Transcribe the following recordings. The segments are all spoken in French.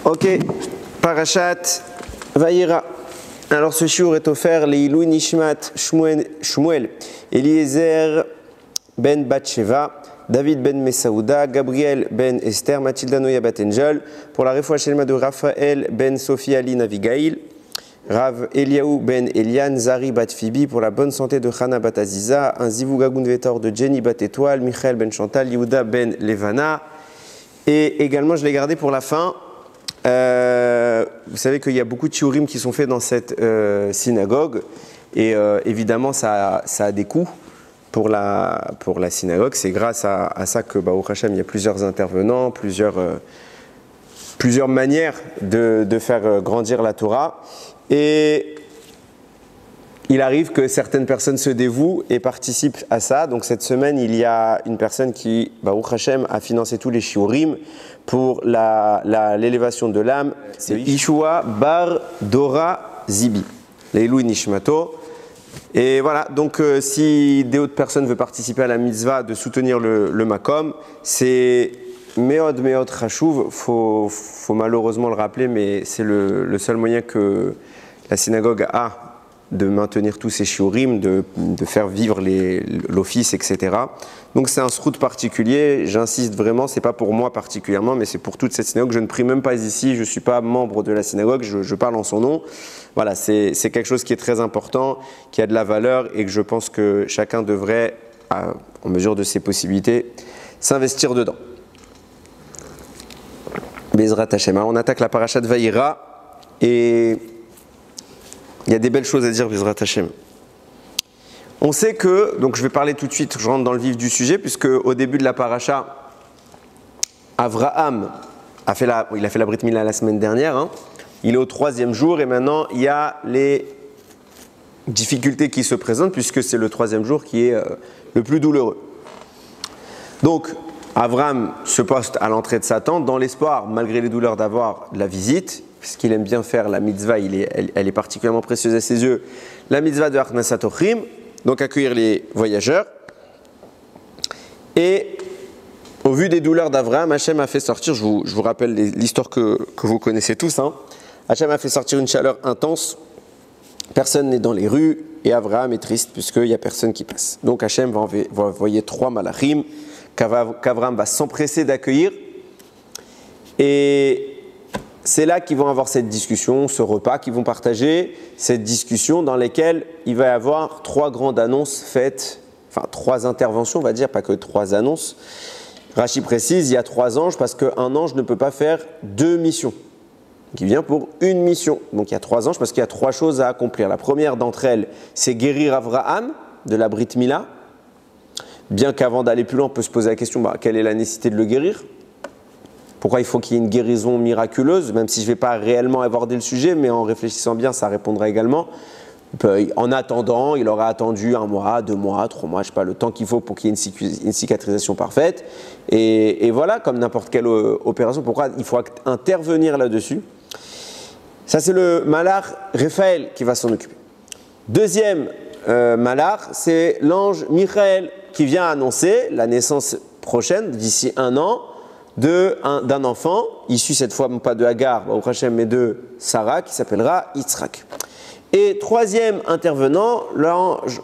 Ok, Parashat Vayera. Alors ce shiur est offert Leilou Nishmat Shmuel, Eliezer ben Batsheva, David ben Mesaouda, Gabriel ben Esther, Mathilda Noya Batengel, pour la réfoua shelma de Raphaël ben Sophie Aline Avigail, Rav Eliaou ben Elian, Zari bat Phoebe, pour la bonne santé de Chana bat Aziza, un Zivou Gagoun Vetor de Jenny bat Étoile, Michael ben Chantal, Yehuda ben Levana, et également je l'ai gardé pour la fin. Vous savez qu'il y a beaucoup de shiurim qui sont faits dans cette synagogue, et évidemment ça a des coûts pour la synagogue. C'est grâce à ça que Baruch Hashem, il y a plusieurs intervenants, plusieurs manières de faire grandir la Torah. Et il arrive que certaines personnes se dévouent et participent à ça. Donc cette semaine, il y a une personne qui, Baruch Hashem, a financé tous les shiurim pour l'élévation de l'âme. C'est Ishua Bar Dora Zibi, Leilou Nishmato. Et voilà, donc si des autres personnes veulent participer à la mitzvah de soutenir le Makom, c'est Meod Chashuv, faut malheureusement le rappeler, mais c'est le seul moyen que la synagogue a de maintenir tous ces shiurim, de faire vivre l'office, etc. Donc c'est un srout particulier, j'insiste vraiment, c'est pas pour moi particulièrement, mais c'est pour toute cette synagogue. Je ne prie même pas ici, je ne suis pas membre de la synagogue, je parle en son nom. Voilà, c'est quelque chose qui est très important, qui a de la valeur et que je pense que chacun devrait, en mesure de ses possibilités, s'investir dedans. Bezrat Hashem. Alors on attaque la parashat Vayera et il y a des belles choses à dire, Bezrat Hashem. On sait que, donc je vais parler tout de suite, je rentre dans le vif du sujet, puisque au début de la paracha, Avraham il a fait la Brit Mila la semaine dernière, hein. Il est au 3e jour et maintenant il y a les difficultés qui se présentent, puisque c'est le 3e jour qui est le plus douloureux. Donc Avraham se poste à l'entrée de sa tente dans l'espoir, malgré les douleurs, d'avoir la visite, puisqu'il aime bien faire la mitzvah, elle est particulièrement précieuse à ses yeux, la mitzvah de Achnasat Ochrim, donc accueillir les voyageurs. Et au vu des douleurs d'Avraham, Hachem a fait sortir, je vous rappelle l'histoire que vous connaissez tous, hein. Hachem a fait sortir une chaleur intense, personne n'est dans les rues, et Avraham est triste puisqu'il n'y a personne qui passe. Donc Hachem va envoyer 3 malachim qu'Avraham va s'empresser d'accueillir. Et c'est là qu'ils vont avoir cette discussion, ce repas qu'ils vont partager, cette discussion dans laquelle il va y avoir 3 grandes annonces faites, enfin 3 interventions, on va dire, pas que 3 annonces. Rashi précise, il y a 3 anges parce qu'un ange ne peut pas faire 2 missions. Qui vient pour une mission. Donc il y a 3 anges parce qu'il y a 3 choses à accomplir. La première d'entre elles, c'est guérir Avraham de la Brit Mila. Bien qu'avant d'aller plus loin, on peut se poser la question, quelle est la nécessité de le guérir? Pourquoi il faut qu'il y ait une guérison miraculeuse? Même si je ne vais pas réellement aborder le sujet, mais en réfléchissant bien, ça répondra également. En attendant, il aura attendu 1 mois, 2 mois, 3 mois, je ne sais pas, le temps qu'il faut pour qu'il y ait une cicatrisation parfaite. Et voilà, comme n'importe quelle opération, pourquoi il faut intervenir là-dessus? Ça, c'est le malach Raphaël qui va s'en occuper. Deuxième malach, c'est l'ange Michael qui vient annoncer la naissance prochaine, d'ici 1 an, d'un enfant, issu cette fois pas de Hagar, Baruch Hashem, mais de Sarah, qui s'appellera Yitzhak. Et troisième intervenant, l'ange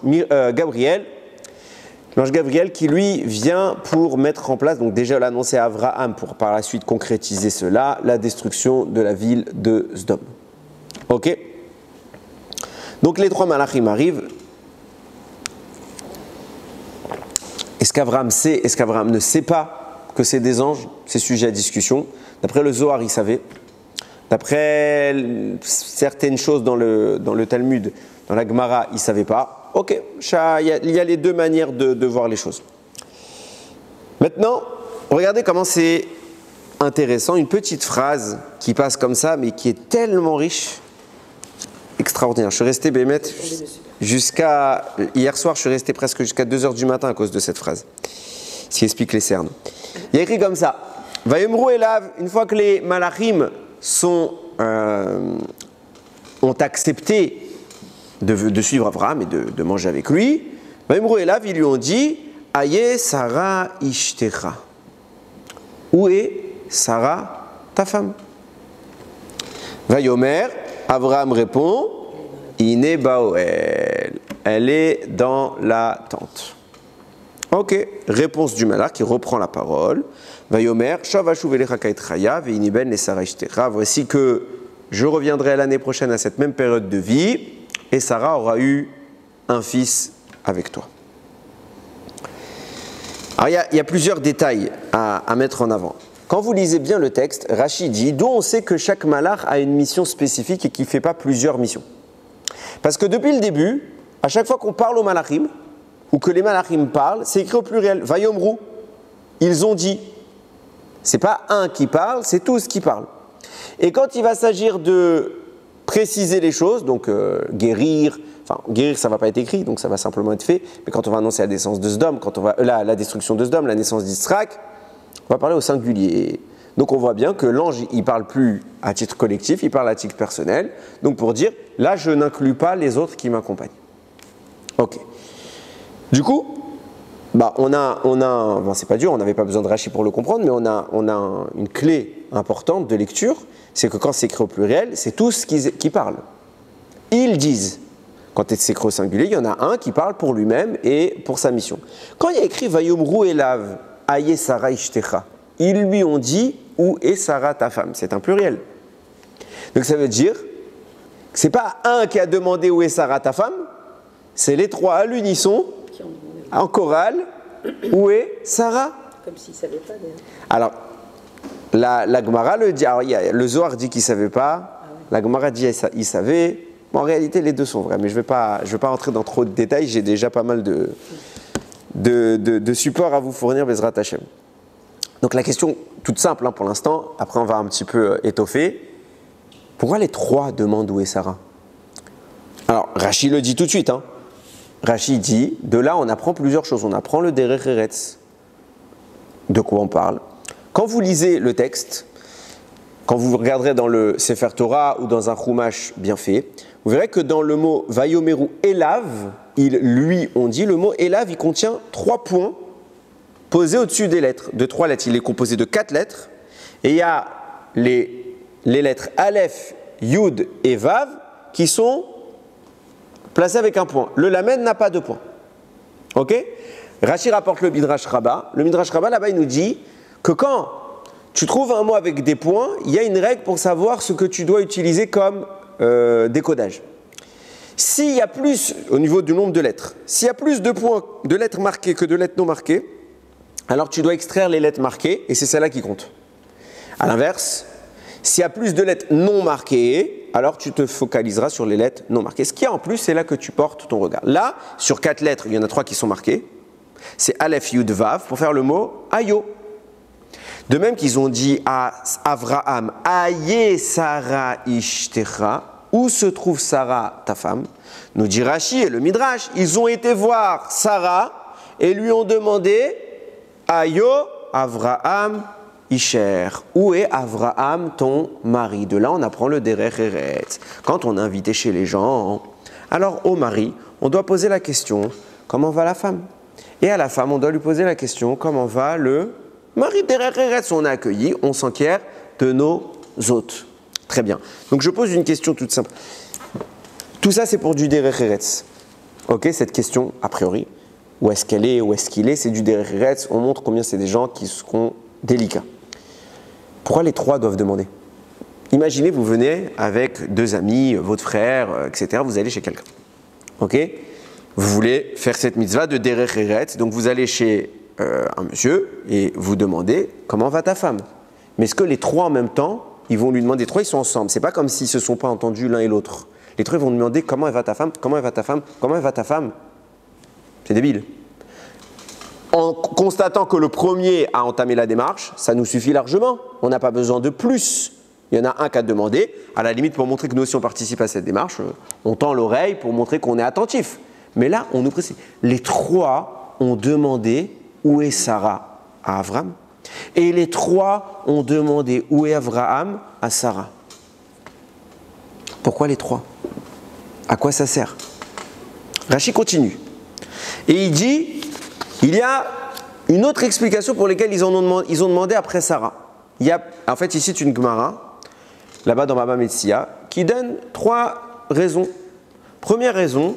Gabriel. L'ange Gabriel qui lui vient pour mettre en place, donc déjà l'annoncer à Avraham pour par la suite concrétiser cela, la destruction de la ville de Sdom. Ok? Donc les 3 malachim arrivent. Est-ce qu'Avraham sait, est-ce qu'Avraham ne sait pas que c'est des anges? C'est sujet à discussion. D'après le Zohar, il savait. D'après certaines choses dans le Talmud, dans la Gemara, il ne savait pas. Ok, il y a les 2 manières de voir les choses. Maintenant, regardez comment c'est intéressant. Une petite phrase qui passe comme ça, mais qui est tellement riche, extraordinaire. Je suis resté bémet jusqu'à... Hier soir, je suis resté presque jusqu'à 2h du matin à cause de cette phrase. Ce qui explique les cernes. Il y a écrit comme ça. Vayomru elav, une fois que les malachim ont accepté de suivre Avraham et de manger avec lui, Vayomru elav, ils lui ont dit, Aye Sarah ishtecha. Où est Sarah, ta femme? Vayomer, Abraham répond, Ine Baoel. Elle est dans la tente. Ok, réponse du malach qui reprend la parole. Vayomer, Shavashuv elecha ka'et chaya, ve'ini ben lesara ishtecha. Voici que je reviendrai l'année prochaine à cette même période de vie, et Sarah aura eu un fils avec toi. Alors il y a plusieurs détails à mettre en avant. Quand vous lisez bien le texte, Rashi dit, d'où on sait que chaque malach a une mission spécifique et qu'il ne fait pas plusieurs missions. Parce que depuis le début, à chaque fois qu'on parle aux malachim, ou que les malachim parlent, c'est écrit au pluriel, Vayomru, ils ont dit. C'est pas un qui parle, c'est tous qui parlent. Et quand il va s'agir de préciser les choses, donc guérir ça ne va pas être écrit, donc ça va simplement être fait, mais quand on va annoncer la naissance de Sodome, quand on va la destruction de Sodome, la naissance d'Israël, on va parler au singulier. Donc on voit bien que l'ange, il ne parle plus à titre collectif, il parle à titre personnel, donc pour dire, là je n'inclus pas les autres qui m'accompagnent. Ok. Du coup, c'est pas dur, on n'avait pas besoin de Rashi pour le comprendre, mais on a une clé importante de lecture, c'est que quand c'est écrit au pluriel, c'est tous qui parlent. Ils disent. Quand c'est écrit au singulier, il y en a un qui parle pour lui-même et pour sa mission. Quand il y a écrit Vayomru elav, Aye Sarah ishtecha, ils lui ont dit, où est Sarah ta femme? C'est un pluriel. Donc ça veut dire que ce n'est pas un qui a demandé où est Sarah ta femme, c'est les trois à l'unisson, en chorale, où est Sarah? Comme s'ils ne savaient pas d'ailleurs. Alors, la Gemara le dit, alors, le Zohar dit qu'il ne savait pas, la Gemara dit qu'il savait. Bon, en réalité, les deux sont vrais, mais je ne vais pas rentrer dans trop de détails, j'ai déjà pas mal de supports à vous fournir, Bezrat Hashem. Donc la question toute simple pour l'instant, après on va un petit peu étoffer. Pourquoi les trois demandent où est Sarah? Alors, Rashi le dit tout de suite. Rashi dit, de là on apprend plusieurs choses. On apprend le Derech Eretz. De quoi on parle? Quand vous lisez le texte, quand vous regarderez dans le Sefer Torah ou dans un Chumash bien fait, vous verrez que dans le mot Vayomeru Elav, lui ont dit, le mot Elav, il contient 3 points posés au-dessus des lettres, de 3 lettres. Il est composé de 4 lettres, et il y a les lettres Aleph, Yud et Vav qui sont placées avec un point. Le Lamed n'a pas de point. Ok? Rashi rapporte le Midrash Rabbah. Le Midrash Rabbah, là-bas, il nous dit que quand tu trouves un mot avec des points, il y a une règle pour savoir ce que tu dois utiliser comme décodage. S'il y a plus, au niveau du nombre de lettres, s'il y a plus de points de lettres marquées que de lettres non marquées, alors tu dois extraire les lettres marquées et c'est celle-là qui compte. A l'inverse, s'il y a plus de lettres non marquées, alors tu te focaliseras sur les lettres non marquées. Ce qu'il y a en plus, c'est là que tu portes ton regard. Là, sur 4 lettres, il y en a 3 qui sont marquées. C'est Aleph, Yud, Vav pour faire le mot Ayo. De même qu'ils ont dit à Avraham, Aye Sarah Ishtecha, où se trouve Sarah, ta femme? Nous dit Rashi et le Midrash, ils ont été voir Sarah et lui ont demandé, Ayo Avraham Isher, où est Avraham ton mari? De là on apprend le Derech Eretz. Quand on est invité chez les gens, alors au mari, on doit poser la question, comment va la femme? Et à la femme, on doit lui poser la question, comment va le mari? Derech Eretz, on a accueilli, on s'enquiert de nos hôtes. Très bien. Donc je pose une question toute simple. Tout ça, c'est pour du Derech Eretz. Ok, cette question, a priori, où est-ce qu'elle est, où est-ce qu'il est, c'est du Derech Eretz. On montre combien c'est des gens qui seront délicats. Pourquoi les 3 doivent demander? Imaginez, vous venez avec 2 amis, votre frère, etc. Vous allez chez quelqu'un. Ok? Vous voulez faire cette mitzvah de Derech Eretz. Donc vous allez chez un monsieur et vous demandez comment va ta femme? Mais est-ce que les 3 en même temps, ils vont lui demander, 3 ils sont ensemble, c'est pas comme s'ils se sont pas entendus l'un et l'autre. Les 3 ils vont demander comment elle va ta femme, comment elle va ta femme, comment elle va ta femme. C'est débile. En constatant que le premier a entamé la démarche, ça nous suffit largement. On n'a pas besoin de plus. Il y en a un qui a demandé, à la limite pour montrer que nous aussi on participe à cette démarche, on tend l'oreille pour montrer qu'on est attentif. Mais là, on nous précise. Les 3 ont demandé où est Sarah à Abraham. Et les 3 ont demandé où est Abraham à Sarah. Pourquoi les 3? À quoi ça sert? Rashi continue. Et il dit, il y a une autre explication pour laquelle ils ont demandé après Sarah. En fait, il cite une Gemara là-bas dans Baba Metzia, qui donne 3 raisons. Première raison,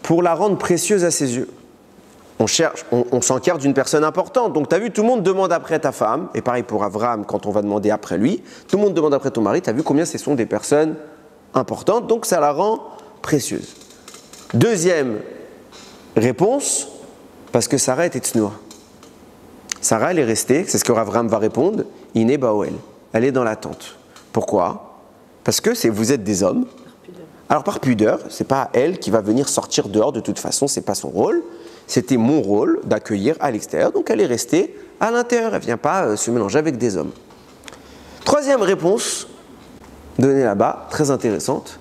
pour la rendre précieuse à ses yeux. On s'enquiert d'une personne importante. Donc tu as vu, tout le monde demande après ta femme, et pareil pour Abraham quand on va demander après lui, tout le monde demande après ton mari, tu as vu combien ce sont des personnes importantes, donc ça la rend précieuse. Deuxième réponse, parce que Sarah était tsnoua. Sarah, elle est restée, c'est ce que Abraham va répondre, Iné Baoel. Elle est dans l'attente. Pourquoi? Parce que vous êtes des hommes. Alors par pudeur, c'est pas elle qui va venir sortir dehors de toute façon, c'est pas son rôle. C'était mon rôle d'accueillir à l'extérieur, donc elle est restée à l'intérieur, elle ne vient pas se mélanger avec des hommes. Troisième réponse, donnée là-bas, très intéressante,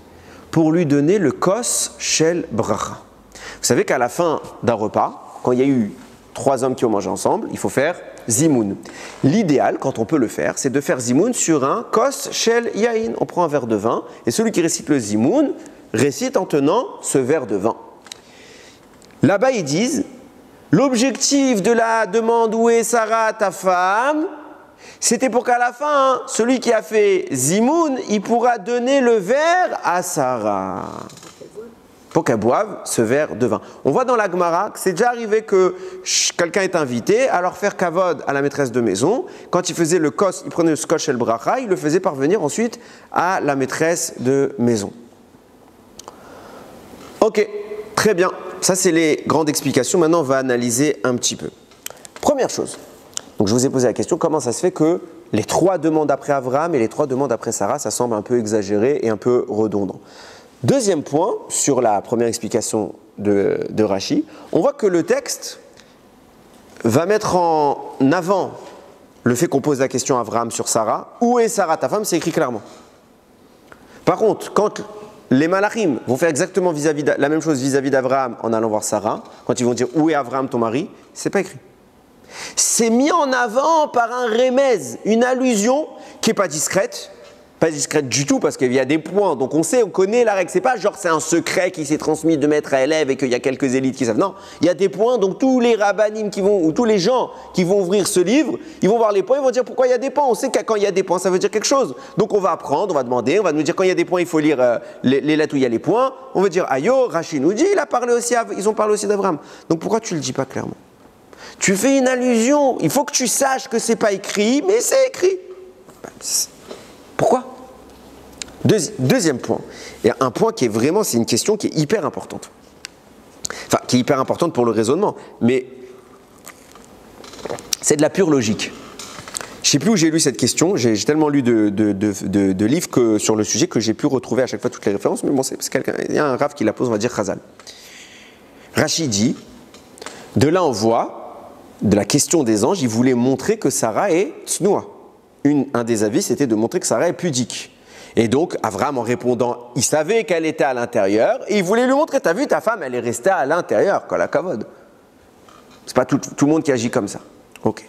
pour lui donner le kos shel bracha. Vous savez qu'à la fin d'un repas, quand il y a eu 3 hommes qui ont mangé ensemble, il faut faire zimoun. L'idéal, quand on peut le faire, c'est de faire zimoun sur un kos shel yain. On prend un verre de vin, et celui qui récite le zimoun récite en tenant ce verre de vin. Là-bas, ils disent, l'objectif de la demande où est Sarah, ta femme, c'était pour qu'à la fin, celui qui a fait zimoun, il pourra donner le verre à Sarah. Pour qu'elle boive ce verre de vin. On voit dans la Gemara que c'est déjà arrivé que quelqu'un est invité à leur faire kavod à la maîtresse de maison. Quand il faisait le kos, il prenait le scotch et le bracha, il le faisait parvenir ensuite à la maîtresse de maison. Ok, très bien. Ça, c'est les grandes explications. Maintenant, on va analyser un petit peu. Première chose. Donc, je vous ai posé la question, comment ça se fait que les 3 demandes après Abraham et les 3 demandes après Sarah, ça semble un peu exagéré et un peu redondant. Deuxième point, sur la première explication de Rashi, on voit que le texte va mettre en avant le fait qu'on pose la question à Abraham sur Sarah. Où est Sarah, ta femme? C'est écrit clairement. Par contre, quand les malachim vont faire exactement la même chose vis-à-vis d'Abraham en allant voir Sarah, quand ils vont dire où est Abraham ton mari, c'est pas écrit. C'est mis en avant par un remez, une allusion qui n'est pas discrète du tout parce qu'il y a des points, donc on connaît la règle, c'est pas genre c'est un secret qui s'est transmis de maître à élève et qu'il y a quelques élites qui savent, non, il y a des points, donc tous les rabbanim ou tous les gens qui vont ouvrir ce livre, ils vont voir les points, ils vont dire pourquoi il y a des points, on sait que quand il y a des points ça veut dire quelque chose, donc on va apprendre, on va demander, on va nous dire quand il y a des points il faut lire les lettres où il y a les points, on va dire ayo, Rashi nous dit, ils ont parlé aussi d'Abraham, donc pourquoi tu le dis pas clairement? Tu fais une allusion, il faut que tu saches que c'est pas écrit, mais c'est écrit. Pourquoi? Deuxième point, et un point qui est vraiment, c'est une question qui est hyper importante. Enfin, qui est hyper importante pour le raisonnement, mais c'est de la pure logique. Je ne sais plus où j'ai lu cette question, j'ai tellement lu de livres sur le sujet que j'ai pu retrouver à chaque fois toutes les références, mais bon, il y a un Rav qui la pose, on va dire Chazal. Rachid dit, de là on voit, de la question des anges, il voulait montrer que Sarah est tsnoua. Un des avis, c'était de montrer que Sarah est pudique. Et donc, Abraham, en répondant, il savait qu'elle était à l'intérieur, et il voulait lui montrer, t'as vu, ta femme, elle est restée à l'intérieur, quand la kavod. C'est pas tout le monde qui agit comme ça. Ok.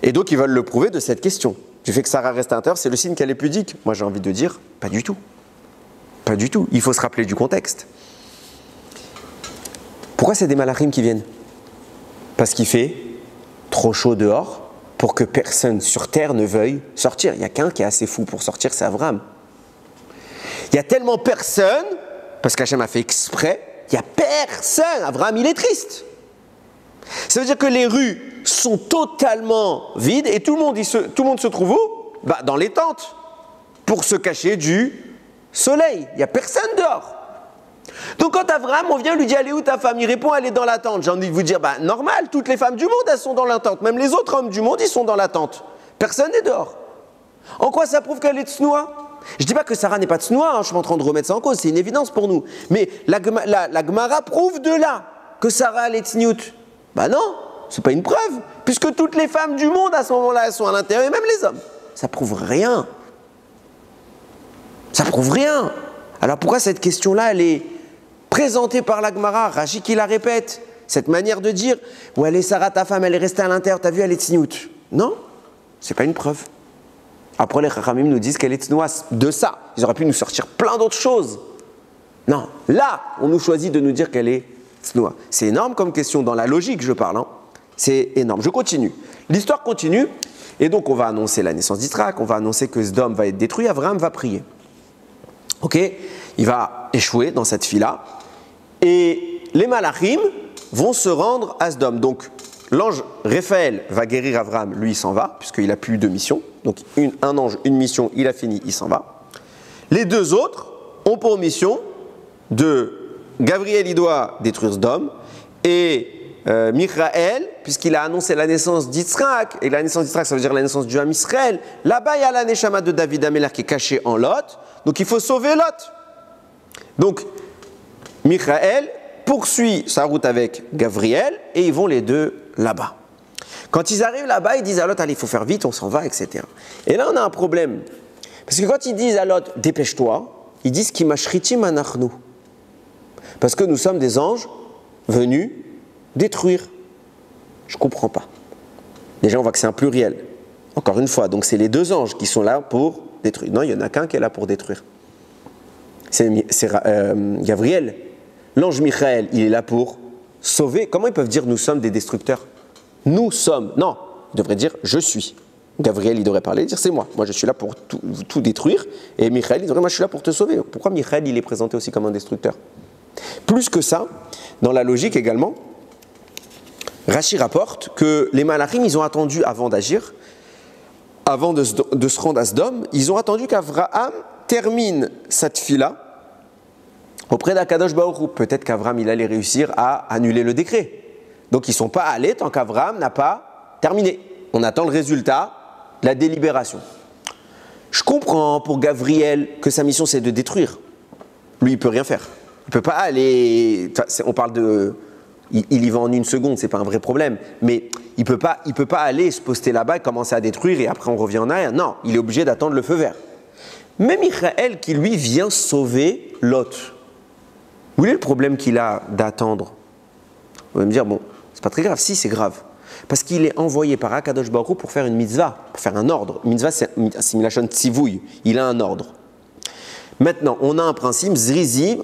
Et donc, ils veulent le prouver de cette question. Du fait que Sarah reste à l'intérieur, c'est le signe qu'elle est pudique. Moi, j'ai envie de dire, pas du tout. Pas du tout. Il faut se rappeler du contexte. Pourquoi c'est des malachim qui viennent? Parce qu'il fait trop chaud dehors, pour que personne sur terre ne veuille sortir. Il n'y a qu'un qui est assez fou pour sortir, c'est Abraham. Il y a tellement personne, parce qu'Hachem a fait exprès, il n'y a personne. Abraham, il est triste. Ça veut dire que les rues sont totalement vides et tout le monde se trouve où? Dans les tentes, pour se cacher du soleil. Il n'y a personne dehors. Donc quand Abraham, on vient lui dire, elle est où ta femme? Il répond, elle est dans la tente. J'ai envie de vous dire, normal, toutes les femmes du monde, elles sont dans la tente. Même les autres hommes du monde, ils sont dans la tente. Personne n'est dehors. En quoi ça prouve qu'elle est tsnoua? Je ne dis pas que Sarah n'est pas tsnoua, je suis en train de remettre ça en cause, c'est une évidence pour nous. Mais la Gemara prouve de là que Sarah, elle est tsniout. Non, c'est pas une preuve, puisque toutes les femmes du monde, à ce moment-là, elles sont à l'intérieur, et même les hommes. Ça prouve rien. Ça prouve rien. Alors pourquoi cette question-là, elle est présentée par la Gemara, Rashi qui la répète, cette manière de dire où elle est Sarah, ta femme, elle est restée à l'intérieur, t'as vu, elle est tsniout. Non, c'est pas une preuve. Après, les Chachamim nous disent qu'elle est tsnoua de ça. Ils auraient pu nous sortir plein d'autres choses. Non, là, on nous choisit de nous dire qu'elle est tsnoua. C'est énorme comme question, dans la logique, je parle. C'est énorme. Je continue. L'histoire continue. Et donc, on va annoncer la naissance d'Yitzhak. On va annoncer que Sdom va être détruit. Abraham va prier. Ok? Il va échouer dans cette fille-là. Et les Malachim vont se rendre à Sdom. Donc, l'ange Raphaël va guérir Abraham. Lui, il s'en va, puisqu'il n'a plus de mission. Donc, un ange, une mission, il a fini, il s'en va. Les deux autres ont pour mission de Gabriel, il doit détruire Sdom, et Michaël, puisqu'il a annoncé la naissance d'Yitzhak, et la naissance d'Yitzhak, ça veut dire la naissance du Ham Israël. Là-bas, il y a la Neshama de David Améler qui est cachée en Lot, donc il faut sauver Lot. Donc, Michaël poursuit sa route avec Gabriel, et ils vont les deux là-bas. Quand ils arrivent là-bas, ils disent à Lot, allez, il faut faire vite, on s'en va, etc. Et là, on a un problème. Parce que quand ils disent à Lot, dépêche-toi, ils disent qui mashritim anachnu. Parce que nous sommes des anges venus détruire. Je ne comprends pas. Déjà, on voit que c'est un pluriel. Encore une fois, donc c'est les deux anges qui sont là pour détruire. Non, il n'y en a qu'un qui est là pour détruire. C'est Gabriel. L'ange Michaël, il est là pour sauver. Comment ils peuvent dire nous sommes des destructeurs? Nous sommes. Non, ils devraient dire je suis. Gabriel, il devrait parler et dire c'est moi. Moi, je suis là pour tout détruire. Et Michaël, il devrait moi, je suis là pour te sauver. Pourquoi Michaël, il est présenté aussi comme un destructeur? Plus que ça, dans la logique également, Rashi rapporte que les Malachim, ils ont attendu avant d'agir, avant de se rendre à Sdom, ils ont attendu qu'Avraham termine cette fille-là auprès d'Akadosh Baruch Hu. Peut-être qu'Avraham, il allait réussir à annuler le décret. Donc, ils ne sont pas allés tant qu'Avraham n'a pas terminé. On attend le résultat de la délibération. Je comprends pour Gabriel que sa mission, c'est de détruire. Lui, il ne peut rien faire. Il ne peut pas aller. On parle de. Il y va en une seconde, c'est pas un vrai problème. Mais il peut pas aller se poster là-bas et commencer à détruire et après on revient en arrière. Non, il est obligé d'attendre le feu vert. Mais Michaël qui lui vient sauver Lot. Où est le problème qu'il a d'attendre? Vous allez me dire, bon, c'est pas très grave. Si, c'est grave. Parce qu'il est envoyé par Akadosh Baruch Hu pour faire une mitzvah, pour faire un ordre. Une mitzvah, c'est Milachon Tzivouy. Il a un ordre. Maintenant, on a un principe zrizim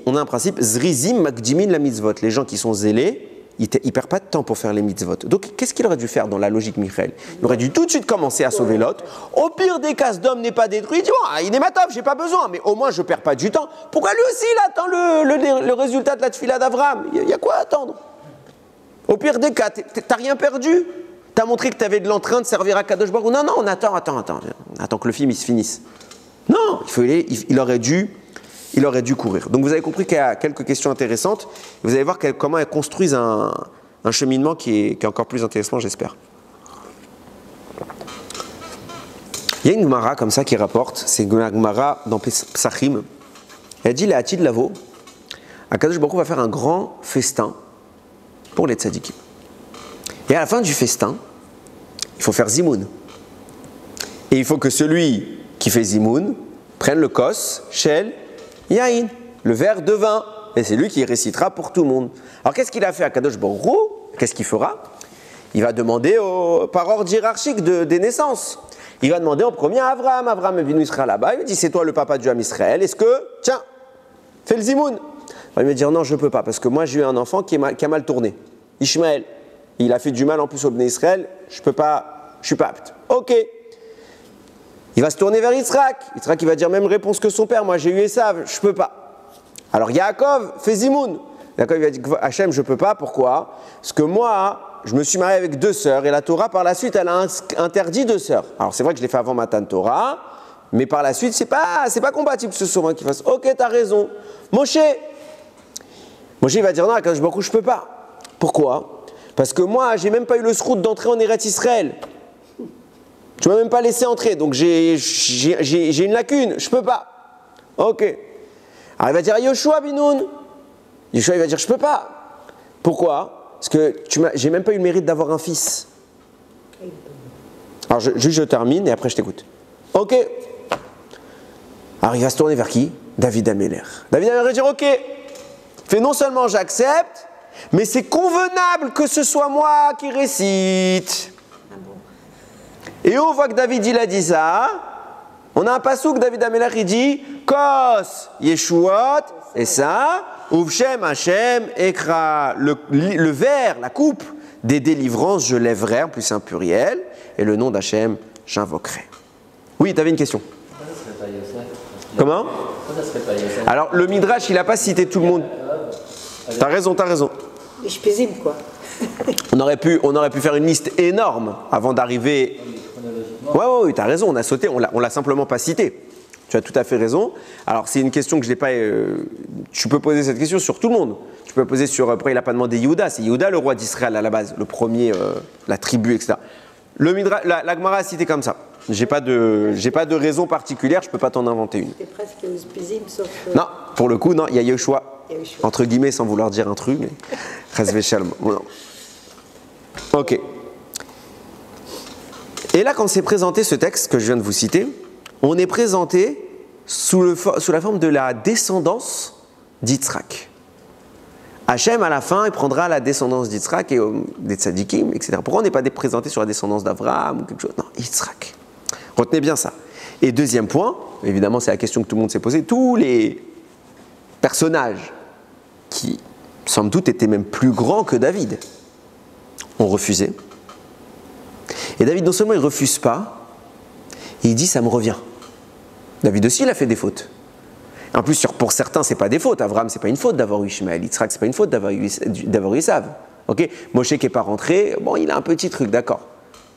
makdimin la mitzvot. Les gens qui sont zélés, ils ne perdent pas de temps pour faire les mitzvot. Donc, qu'est-ce qu'il aurait dû faire dans la logique Michaël? Il aurait dû tout de suite commencer à sauver Lot. Au pire des cas, Sdom n'est pas détruit. Il dit, oh, il est matov, j'ai pas besoin, mais au moins je ne perds pas du temps. Pourquoi lui aussi il attend le résultat de la tefila d'Avraham? Il y a quoi à attendre? Au pire des cas, t'as rien perdu. T'as montré que tu avais de l'entrain de servir à Kadosh Baruch Hu. Non, on attend que le film il se finisse. Non, il aurait dû courir. Donc vous avez compris qu'il y a quelques questions intéressantes. Vous allez voir comment elles construisent un cheminement qui est encore plus intéressant, j'espère. Il y a une Gemara comme ça qui rapporte, c'est une Gemara dans Psachim. Elle dit, les Hatid Lavo, Akadosh Baruch Hu va faire un grand festin pour les tzadikim. Et à la fin du festin, il faut faire zimoun. Et il faut que celui qui fait zimoun prenne le kos, shel, yain, le verre de vin. Et c'est lui qui récitera pour tout le monde. Alors qu'est-ce qu'il a fait à Kadosh Baruch Hu? Qu'est-ce qu'il fera? Il va demander par ordre hiérarchique des naissances. Il va demander en premier à Abraham. Abraham est venu sera là-bas. Il lui dit, c'est toi le papa du Ham Israël. Est-ce que, tiens, fais le zimoun. Il va me dire, non, je ne peux pas, parce que moi j'ai eu un enfant qui a mal tourné. Ishmaël. Il a fait du mal en plus au Bnei Israël. Je ne suis pas apte. Ok. Il va se tourner vers Yitzhak. Yitzhak, il va dire même réponse que son père. Moi, j'ai eu Esav, je ne peux pas. Alors, Yaakov fait Zimoun. Yaakov, il va dire Hachem, je ne peux pas. Pourquoi? Parce que moi, je me suis marié avec 2 sœurs et la Torah, par la suite, elle a interdit 2 sœurs. Alors, c'est vrai que je l'ai fait avant Matan Torah, mais par la suite, c'est pas compatible que ce soit moi qui fasse. Ok, tu as raison. Moshe, il va dire non, Akadosh Baruch Hu, je ne peux pas. Pourquoi? Parce que moi, j'ai même pas eu le srout d'entrer en Eretz Israël. Tu m'as même pas laissé entrer, donc j'ai une lacune, je peux pas. Ok. Alors il va dire Yoshua Binoun. Yoshua il va dire je peux pas. Pourquoi? Parce que j'ai même pas eu le mérite d'avoir un fils. Alors je termine et après je t'écoute. Ok. Alors il va se tourner vers qui? David Améler. David Améler va dire ok. Fait non seulement j'accepte, mais c'est convenable que ce soit moi qui récite. Et on voit que David il a dit ça. On a un passouk, David Améler il dit Kos Yeshuot et ça Uvshem Hashem Ekra, le verre, la coupe des délivrances, je lèverai, en plus c'est un pluriel, et le nom d'Hachem, j'invoquerai. Oui, tu avais une question? Comment? Alors, le Midrash, il n'a pas cité tout le monde. T'as raison, t'as raison. Je pésime, quoi. On aurait pu faire une liste énorme avant d'arriver. Ouais, t'as raison, on a sauté, on l'a simplement pas cité. Tu as tout à fait raison. Alors, c'est une question que je n'ai pas. Tu peux poser cette question sur tout le monde. Tu peux poser sur. Après, il n'a pas demandé Yehuda. C'est Yehuda le roi d'Israël à la base, le premier, la tribu, etc. Le Midrash, la Gemara a cité comme ça. J'ai pas de raison particulière, je peux pas t'en inventer une. C'est presque spésime, sauf. Non, pour le coup, non, il y a Yeshua, entre guillemets, sans vouloir dire un truc, mais Chasvé Shalom. Non. Ok. Et là, quand s'est présenté ce texte que je viens de vous citer, on est présenté sous la forme de la descendance d'Yitzhak. Hachem, à la fin, il prendra la descendance d'Yitzhak et des tzadikim, etc. Pourquoi on n'est pas présenté sur la descendance d'Avraham ou quelque chose? Non, Yitzhak. Retenez bien ça. Et deuxième point, évidemment, c'est la question que tout le monde s'est posée, tous les personnages qui, somme toute, étaient même plus grands que David, ont refusé. Et David, non seulement il ne refuse pas, il dit « ça me revient ». David aussi, il a fait des fautes. En plus, pour certains, ce n'est pas des fautes. Avraham, ce n'est pas une faute d'avoir eu Ishmaël. Yitzhak, ce n'est pas une faute d'avoir eu Esav. Okay, Moshe qui n'est pas rentré, bon, il a un petit truc, d'accord.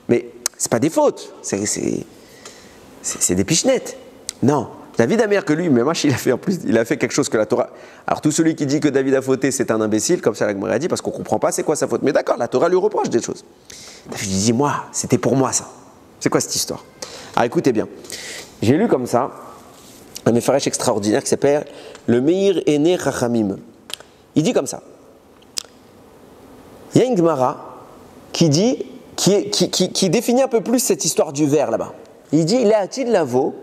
Mais ce n'est pas des fautes. C'est des pichenettes. Non. David a meilleur que lui, mais moi, il a fait quelque chose que la Torah. Alors, tout celui qui dit que David a fauté, c'est un imbécile, comme ça la Gemara a dit, parce qu'on ne comprend pas c'est quoi sa faute. Mais d'accord, la Torah lui reproche des choses. David dit, moi, c'était pour moi ça. C'est quoi cette histoire? Alors écoutez bien. J'ai lu comme ça un Mefarech extraordinaire qui s'appelle le Meir Ene Chachamim. Il dit comme ça. Il y a une Gemara qui définit un peu plus cette histoire du verre là-bas. Il dit, Léatil Lavo,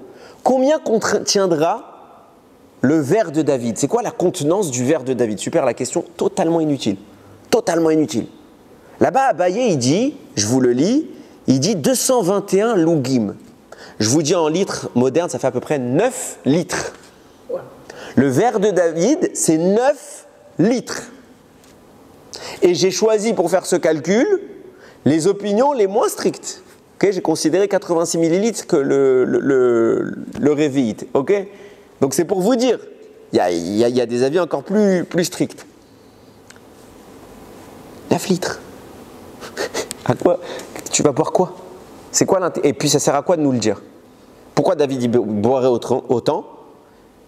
combien contiendra le verre de David? C'est quoi la contenance du verre de David? Super, la question totalement inutile. Totalement inutile. Là-bas, Abaye, il dit, je vous le lis, il dit 221 lougim. Je vous dis en litres modernes, ça fait à peu près 9 litres. Ouais. Le verre de David, c'est 9 litres. Et j'ai choisi pour faire ce calcul les opinions les moins strictes. Okay, j'ai considéré 86 millilitres que le réveillite. Okay, donc c'est pour vous dire, il y a des avis encore plus stricts. 9 litres. À quoi? Tu vas boire quoi? C'est quoi l'intérêt? Et puis ça sert à quoi de nous le dire? Pourquoi David il boirait autant?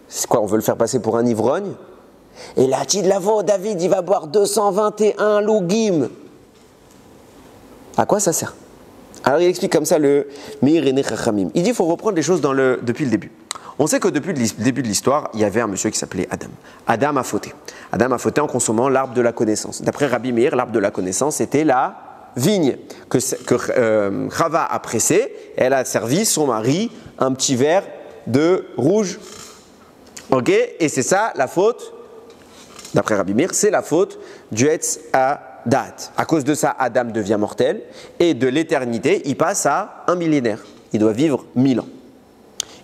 C'est quoi? On veut le faire passer pour un ivrogne? Et là, David il va boire 221 lougim. À quoi ça sert? Alors il explique comme ça le Meir Ene Chachamim. Il dit qu'il faut reprendre les choses depuis le début. On sait que depuis le début de l'histoire, il y avait un monsieur qui s'appelait Adam. Adam a fauté. Adam a fauté en consommant l'arbre de la connaissance. D'après Rabbi Meir, l'arbre de la connaissance était la vigne que Chava a pressée. Elle a servi son mari un petit verre de rouge. Ok? Et c'est ça la faute, d'après Rabbi Meir, c'est la faute du Etz Hadat. À cause de ça, Adam devient mortel et de l'éternité, il passe à un millénaire. Il doit vivre 1000 ans.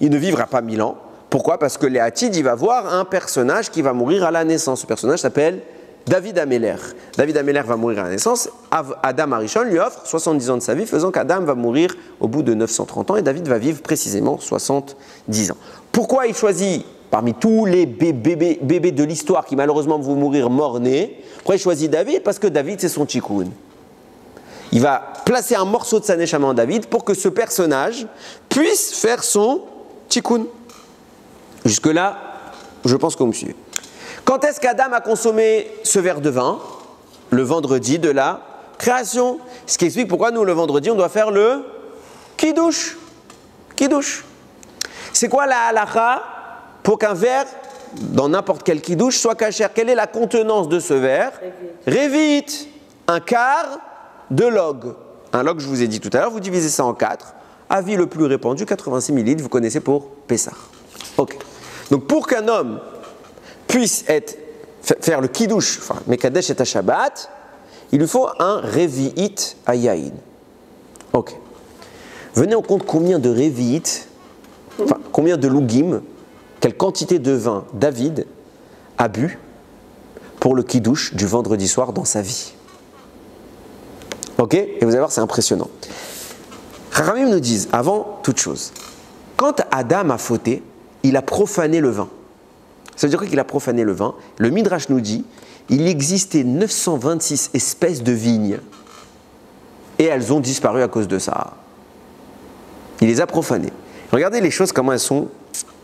Il ne vivra pas 1000 ans. Pourquoi? Parce que Léatid, il va voir un personnage qui va mourir à la naissance. Ce personnage s'appelle David Améler. David Améler va mourir à la naissance. Adam Arishon lui offre 70 ans de sa vie, faisant qu'Adam va mourir au bout de 930 ans et David va vivre précisément 70 ans. Pourquoi il choisit, parmi tous les bébés de l'histoire qui malheureusement vont mourir mort-nés, pourquoi il choisit David? Parce que David, c'est son tikkun. Il va placer un morceau de sa neshama en David pour que ce personnage puisse faire son tikkun. Jusque-là, je pense que vous me suivez. Quand est-ce qu'Adam a consommé ce verre de vin? Le vendredi de la création. Ce qui explique pourquoi nous, le vendredi, on doit faire le kiddush. Kiddush. C'est quoi la halakha pour qu'un verre, dans n'importe quel kiddush, soit kasher? Quelle est la contenance de ce verre? Révite. Un quart de log. Un log, je vous ai dit tout à l'heure, vous divisez ça en 4. Avis le plus répandu, 86 millilitres, vous connaissez pour Pessah. Ok. Donc pour qu'un homme puisse faire le kiddush, enfin, Mekadesh et Shabbat, il lui faut un Revi'it Ayayin. Ok. Venez en compte combien de Revi'it, enfin, combien de Lougim, quelle quantité de vin David a bu pour le kiddush du vendredi soir dans sa vie. Ok? Et vous allez voir, c'est impressionnant. Chachamim nous disent, avant toute chose, quand Adam a fauté, il a profané le vin. Ça veut dire quoi qu'il a profané le vin? Le Midrash nous dit, il existait 926 espèces de vignes. Et elles ont disparu à cause de ça. Il les a profanées. Regardez les choses, comment elles sont.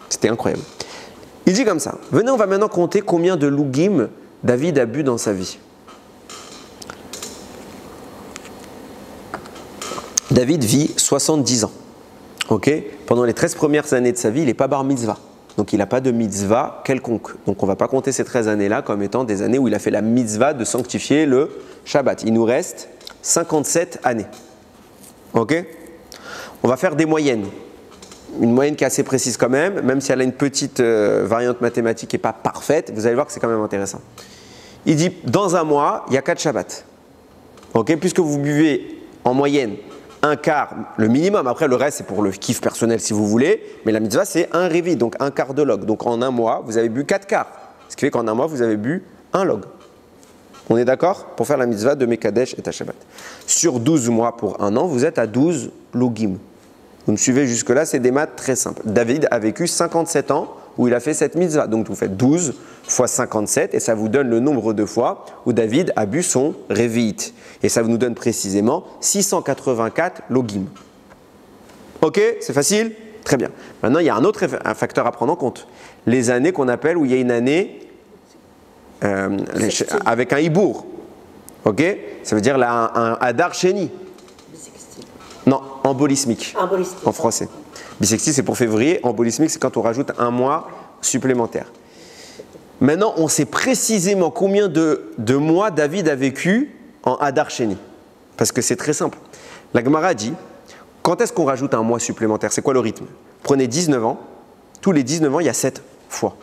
C'était incroyable. Il dit comme ça, venez, on va maintenant compter combien de lougim David a bu dans sa vie. David vit 70 ans. Ok? Pendant les 13 premières années de sa vie, il n'est pas bar mitzvah. Donc il n'a pas de mitzvah quelconque. Donc on ne va pas compter ces 13 années-là comme étant des années où il a fait la mitzvah de sanctifier le Shabbat. Il nous reste 57 années. Ok? On va faire des moyennes. Une moyenne qui est assez précise quand même si elle a une petite variante mathématique qui n'est pas parfaite, vous allez voir que c'est quand même intéressant. Il dit, dans un mois, il y a 4 Shabbats. Ok? Puisque vous buvez en moyenne un quart, le minimum, après le reste c'est pour le kiff personnel si vous voulez, mais la mitzvah c'est un révi, donc un quart de log. Donc en un mois, vous avez bu 4 quarts. Ce qui fait qu'en un mois, vous avez bu un log. On est d'accord? Pour faire la mitzvah de Mekadesh et Shabbat. Sur 12 mois pour un an, vous êtes à 12 logim. Vous me suivez jusque-là, c'est des maths très simples. David a vécu 57 ans où il a fait cette mitzvah. Donc vous faites 12 fois 57 et ça vous donne le nombre de fois où David a bu son révi'it. Et ça nous donne précisément 684 logim. Ok, c'est facile? Très bien. Maintenant, il y a un facteur à prendre en compte. Les années qu'on appelle où il y a une année avec un hibour. Ok? Ça veut dire un Hadar Sheni. Non, embolismique. En français. Bissextile, c'est pour février. Embolismique, c'est quand on rajoute un mois supplémentaire. Maintenant, on sait précisément combien de mois David a vécu en Hadar Sheni. Parce que c'est très simple. La Gemara dit, quand est-ce qu'on rajoute un mois supplémentaire? C'est quoi le rythme? Prenez 19 ans. Tous les 19 ans, il y a 7 fois.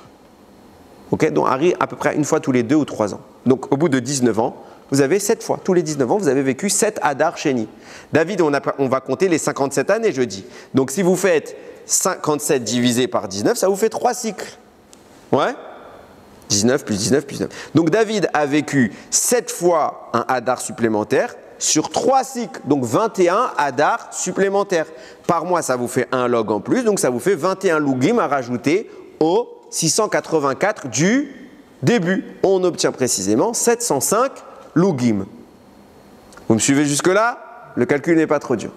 Ok? Donc, arrive à peu près une fois tous les 2 ou 3 ans. Donc, au bout de 19 ans, vous avez 7 fois. Tous les 19 ans, vous avez vécu 7 Hadar Sheni. David, on va compter les 57 années, je dis. Donc, si vous faites 57 divisé par 19, ça vous fait 3 cycles. Ouais? 19 plus 19 plus 19. Donc, David a vécu 7 fois un Hadar supplémentaire sur 3 cycles. Donc, 21 Hadar supplémentaires. Par mois, ça vous fait un log en plus. Donc, ça vous fait 21 lougim à rajouter aux 684 du début. On obtient précisément 705 lougim. Vous me suivez jusque-là? Le calcul n'est pas trop dur.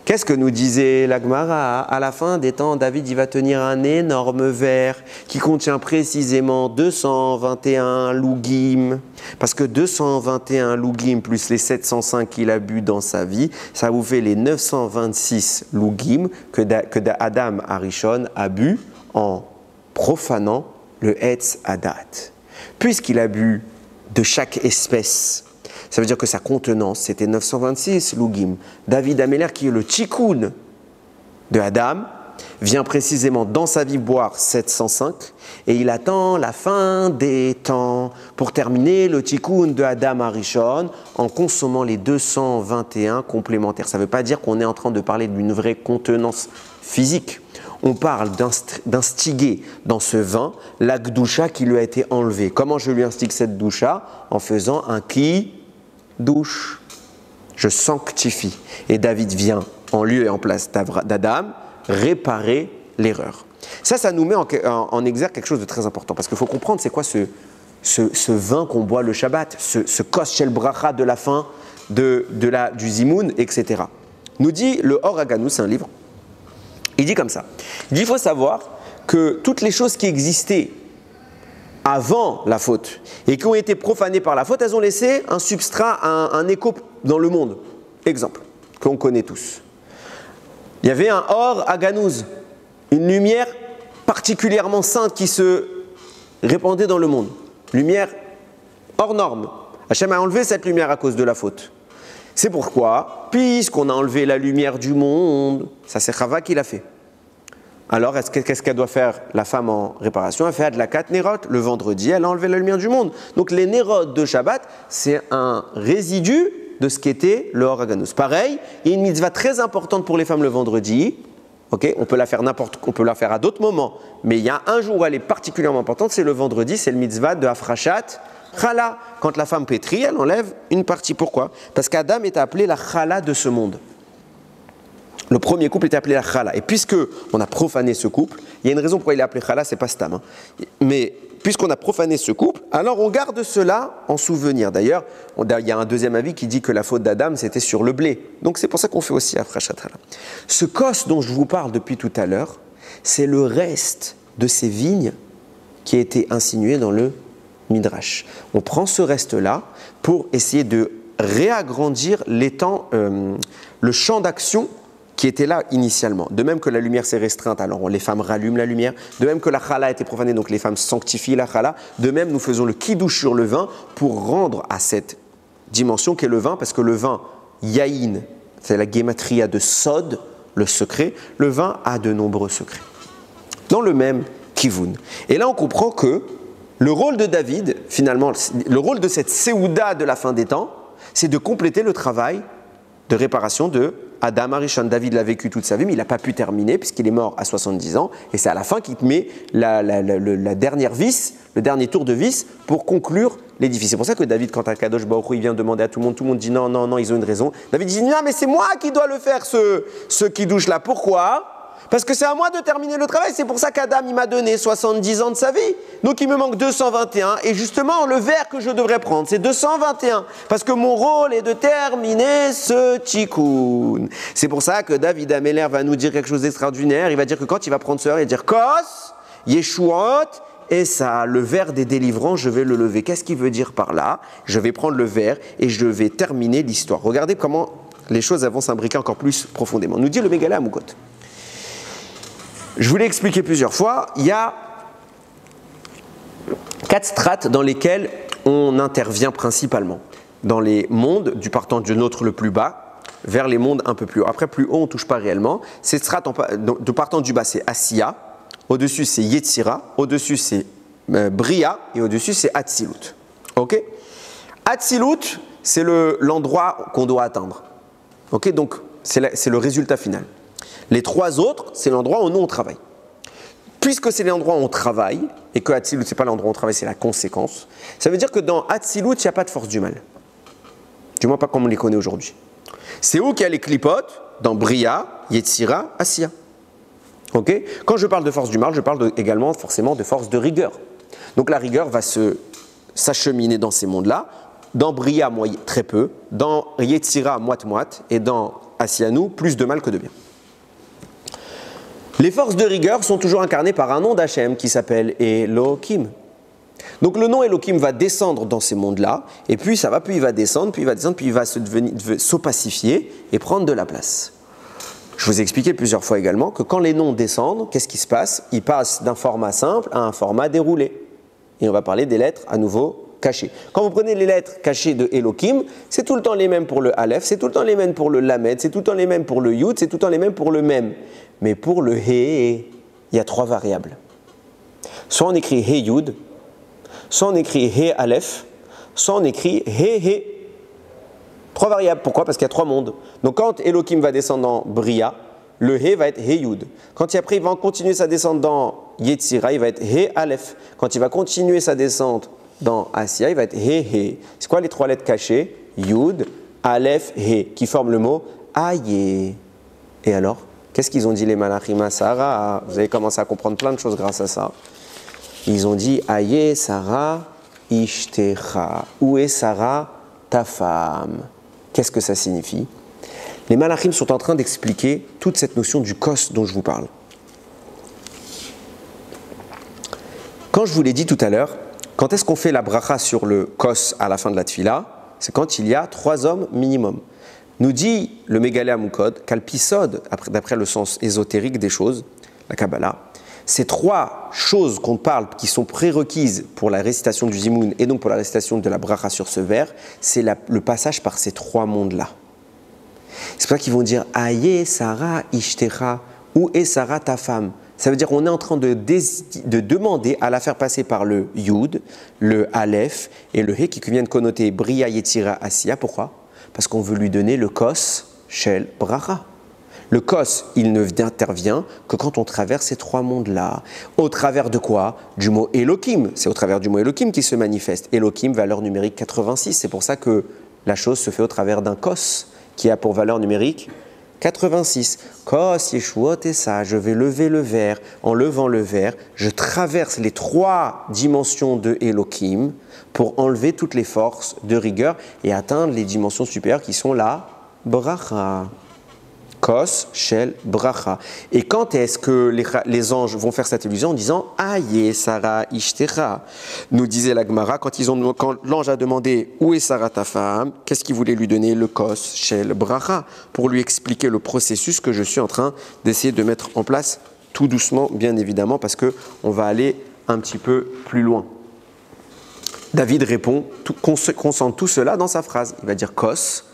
Qu'est-ce que nous disait la Gemara? À la fin des temps, David il va tenir un énorme verre qui contient précisément 221 lougim. Parce que 221 lougim plus les 705 qu'il a bu dans sa vie, ça vous fait les 926 lougim que Adam Arishon a bu en profanant le Etz Hadat. Puisqu'il a bu de chaque espèce, ça veut dire que sa contenance, c'était 926 lougim. David Améler, qui est le tikkun de Adam, vient précisément dans sa vie boire 705 et il attend la fin des temps pour terminer le tikkun de Adam Arishon en consommant les 221 complémentaires. Ça ne veut pas dire qu'on est en train de parler d'une vraie contenance physique. On parle d'instiguer dans ce vin la gdoucha qui lui a été enlevée. Comment je lui instigue cette doucha? En faisant un ki-douche. Je sanctifie. Et David vient en lieu et en place d'Adam réparer l'erreur. Ça nous met en exergue quelque chose de très important. Parce qu'il faut comprendre c'est quoi ce vin qu'on boit le Shabbat, ce kos shel bracha de la fin du zimoun, etc. Nous dit le Or HaGanuz, c'est un livre. Il dit comme ça. Il dit, il faut savoir que toutes les choses qui existaient avant la faute et qui ont été profanées par la faute, elles ont laissé un substrat, un écho dans le monde. Exemple, qu'on connaît tous. Il y avait un Or HaGanuz, une lumière particulièrement sainte qui se répandait dans le monde. Lumière hors norme. Hachem a enlevé cette lumière à cause de la faute. C'est pourquoi, puisqu'on a enlevé la lumière du monde, ça c'est Chava qui l'a fait. Alors, qu'est-ce qu'elle doit faire la femme en réparation? Elle fait Adlakat Nerot. Le vendredi, elle a enlevé la lumière du monde. Donc les Nerot de Shabbat, c'est un résidu de ce qu'était le Or HaGanuz. Pareil, il y a une mitzvah très importante pour les femmes le vendredi. Okay, on peut la faire à d'autres moments, mais il y a un jour où elle est particulièrement importante, c'est le vendredi, c'est le mitzvah de Afrashat Chala, quand la femme pétrit, elle enlève une partie. Pourquoi? Parce qu'Adam est appelé la chala de ce monde. Le premier couple est appelé la chala. Et puisque on a profané ce couple, il y a une raison pourquoi il est appelé chala, c'est pas stam. Mais puisqu'on a profané ce couple, alors on garde cela en souvenir. D'ailleurs, il y a un deuxième avis qui dit que la faute d'Adam, c'était sur le blé. Donc c'est pour ça qu'on fait aussi afrachat chala. Ce kos dont je vous parle depuis tout à l'heure, c'est le reste de ces vignes qui a été insinué dans le Midrash. On prend ce reste-là pour essayer de réagrandir le champ d'action qui était là initialement. De même que la lumière s'est restreinte, alors les femmes rallument la lumière. De même que la chala a été profanée, donc les femmes sanctifient la chala. De même, nous faisons le kidouche sur le vin pour rendre à cette dimension qu'est le vin, parce que le vin, yaïn, c'est la guématria de sod, le secret. Le vin a de nombreux secrets. Dans le même kivun. Et là, on comprend que le rôle de David, finalement, le rôle de cette séouda de la fin des temps, c'est de compléter le travail de réparation de Adam Arishon. David l'a vécu toute sa vie, mais il n'a pas pu terminer puisqu'il est mort à 70 ans. Et c'est à la fin qu'il met la dernière vis, le dernier tour de vis pour conclure l'édifice. C'est pour ça que David, quand Kadosh Baruch Hu, il vient demander à tout le monde dit non, non, non, ils ont une raison. David dit non, mais c'est moi qui dois le faire, ce kidouche là. Pourquoi? Parce que c'est à moi de terminer le travail. C'est pour ça qu'Adam, il m'a donné 70 ans de sa vie. Donc il me manque 221. Et justement, le verre que je devrais prendre, c'est 221. Parce que mon rôle est de terminer ce tikkun. C'est pour ça que David Améler va nous dire quelque chose d'extraordinaire. Il va dire que quand il va prendre ce verre, il va dire Kos, Yeshuot, et ça, le verre des délivrants, je vais le lever. Qu'est-ce qu'il veut dire par là? Je vais prendre le verre et je vais terminer l'histoire. Regardez comment les choses vont s'imbriquer encore plus profondément. Nous dit le Megala Amukot. Je vous l'ai expliqué plusieurs fois, il y a 4 strates dans lesquelles on intervient principalement. Dans les mondes, du partant du nôtre le plus bas, vers les mondes un peu plus haut. Après, plus haut, on ne touche pas réellement. Ces strates, de partant du bas, c'est Asiya, au-dessus, c'est Yetzira, au-dessus, c'est Bria, et au-dessus, c'est Atzilut. Ok? Atzilut, c'est l'endroit qu'on doit atteindre. Ok? Donc, c'est le résultat final. Les 3 autres, c'est l'endroit où nous on travaille. Puisque c'est l'endroit où on travaille, et que Hatzilut, ce n'est pas l'endroit où on travaille, c'est la conséquence, ça veut dire que dans Hatzilut, il n'y a pas de force du mal. Du moins pas comme on les connaît aujourd'hui. C'est où qu'il y a les clipotes? Dans Bria, Yetzira, Asiya. Okay? Quand je parle de force du mal, je parle également forcément de force de rigueur. Donc la rigueur va s'acheminer dans ces mondes-là. Dans Bria, très peu. Dans Yetzira, moite-moite. Et dans Asiyanou, plus de mal que de bien. Les forces de rigueur sont toujours incarnées par un nom d'Hachem qui s'appelle Elohim. Donc le nom Elohim va descendre dans ces mondes-là, et puis ça va, puis il va descendre, puis il va s'opacifier et prendre de la place. Je vous ai expliqué plusieurs fois également que quand les noms descendent, qu'est-ce qui se passe? Ils passent d'un format simple à un format déroulé. Et on va parler des lettres à nouveau cachées. Quand vous prenez les lettres cachées de Elohim, c'est tout le temps les mêmes pour le Aleph, c'est tout le temps les mêmes pour le Lamed, c'est tout le temps les mêmes pour le Yud, c'est tout le temps les mêmes pour le Mem. Mais pour le He, il y a 3 variables. Soit on écrit He Yud, soit on écrit He Aleph, soit on écrit He He. 3 variables. Pourquoi? Parce qu'il y a 3 mondes. Donc quand Elohim va descendre dans Bria, le He va être He Yud. Quand après il va continuer sa descente dans Yetzira, il va être He Aleph. Quand il va continuer sa descente dans Asiya, il va être He He. C'est quoi les 3 lettres cachées? Yud, Aleph, He, qui forment le mot Aye. Et alors? Qu'est-ce qu'ils ont dit les Malachim à Sarah? Vous avez commencé à comprendre plein de choses grâce à ça. Ils ont dit Aye Sarah Ishtecha. Où est Sarah, ta femme? Qu'est-ce que ça signifie? Les Malachim sont en train d'expliquer toute cette notion du kos dont je vous parle. Quand je vous l'ai dit tout à l'heure, quand est-ce qu'on fait la bracha sur le kos à la fin de la tfila? C'est quand il y a 3 hommes minimum. Nous dit le Megalé Amukod qu'Alpisod, d'après le sens ésotérique des choses, la Kabbalah, ces 3 choses qu'on parle, qui sont prérequises pour la récitation du Zimoun et donc pour la récitation de la bracha sur ce vers, c'est le passage par ces 3 mondes-là. C'est pour ça qu'ils vont dire « Aye Sarah Ishtecha » ou « Et Sarah ta femme ». Ça veut dire qu'on est en train de demander à la faire passer par le Yud, le Aleph et le He qui viennent connoter Bria, Yetzira, Asiya. Pourquoi? Parce qu'on veut lui donner le Kos Shel Bracha. Le kos, il n'intervient que quand on traverse ces trois mondes-là. Au travers de quoi? Du mot Elohim. C'est au travers du mot Elohim qui se manifeste. Elohim, valeur numérique 86. C'est pour ça que la chose se fait au travers d'un kos qui a pour valeur numérique 86. Kos, Yeshuot et ça, je vais lever le verre. En levant le verre, je traverse les trois dimensions de Elohim pour enlever toutes les forces de rigueur et atteindre les dimensions supérieures qui sont la bracha. Kos, Shel, Bracha. Et quand est-ce que les anges vont faire cette illusion en disant Aïe, Sarah, Ishtera? Nous disait la Gemara, quand l'ange a demandé où est Sarah ta femme, qu'est-ce qu'il voulait lui donner? Le Kos, Shel, Bracha, pour lui expliquer le processus que je suis en train d'essayer de mettre en place tout doucement, bien évidemment, parce qu'on va aller un petit peu plus loin. David répond, concentre tout cela dans sa phrase. Il va dire Kos,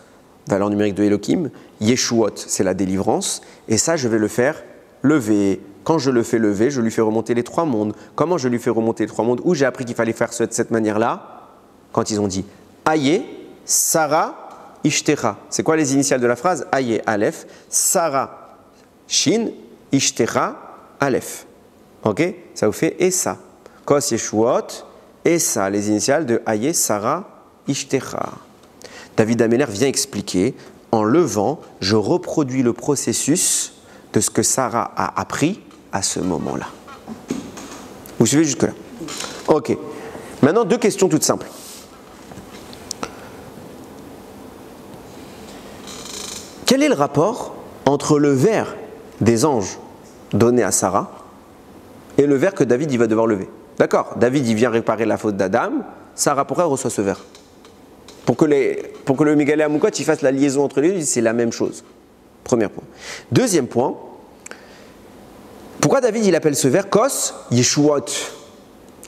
valeur numérique de Elohim, Yeshuot, c'est la délivrance, et ça, je vais le faire lever. Quand je le fais lever, je lui fais remonter les trois mondes. Comment je lui fais remonter les trois mondes? Où j'ai appris qu'il fallait faire de cette manière-là? Quand ils ont dit Aïe, Sarah, Ishtera. C'est quoi les initiales de la phrase? Aïe, Aleph, Sarah, Shin, Ishtera, Aleph. Ok? Ça vous fait Essa. Kos, Yeshuot, Essa, les initiales de Aïe, Sarah, Ishtera. David Améler vient expliquer, en levant, je reproduis le processus de ce que Sarah a appris à ce moment-là. Vous suivez jusque-là? Ok. Maintenant, deux questions toutes simples. Quel est le rapport entre le verre des anges donné à Sarah et le verre que David il va devoir lever? D'accord, David il vient réparer la faute d'Adam, Sarah pourquoi elle reçoit ce verre? Pour que le Mégalé Amoukot il fasse la liaison entre les deux, c'est la même chose. Premier point. Deuxième point, pourquoi David il appelle ce verre Kos Yeshuot?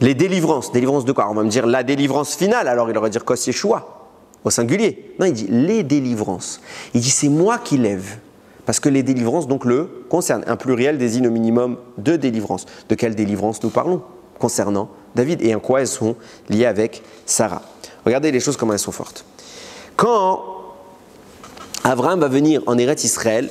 Les délivrances. Délivrances de quoi? On va me dire la délivrance finale, alors il aurait dire Kos Yeshua, au singulier. Non, il dit les délivrances. Il dit c'est moi qui lève. Parce que les délivrances donc le concernent. Un pluriel désigne au minimum deux délivrances. De quelle délivrance nous parlons concernant David et en quoi elles sont liées avec Sarah? Regardez les choses comment elles sont fortes. Quand Abraham va venir en Eretz Israël,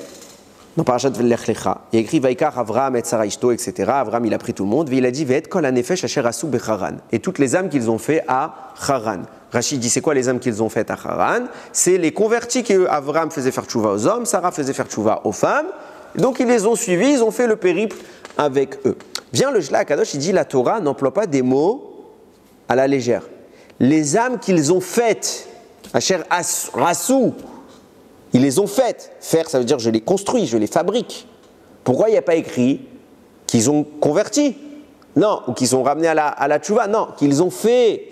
dans Parashat Lech Lecha, il y a écrit Vaikar Abraham et Sarah Ishto, etc. Abraham il a pris tout le monde, et il a dit Ve'et kol hanefesh asher asu becharan. Et toutes les âmes qu'ils ont fait à Haran. Rachid dit c'est quoi les âmes qu'ils ont faites à Haran? C'est les convertis qu'Abraham faisait faire tchouva aux hommes, Sarah faisait faire tchouva aux femmes. Donc ils les ont suivis, ils ont fait le périple avec eux. Vient le Shla Kadosh, il dit la Torah n'emploie pas des mots à la légère. Les âmes qu'ils ont faites, Asher Rassou, ils les ont faites. Faire, ça veut dire je les construis, je les fabrique. Pourquoi il n'y a pas écrit qu'ils ont converti? Non, ou qu'ils ont ramené à la tchouva? Non, qu'ils ont fait.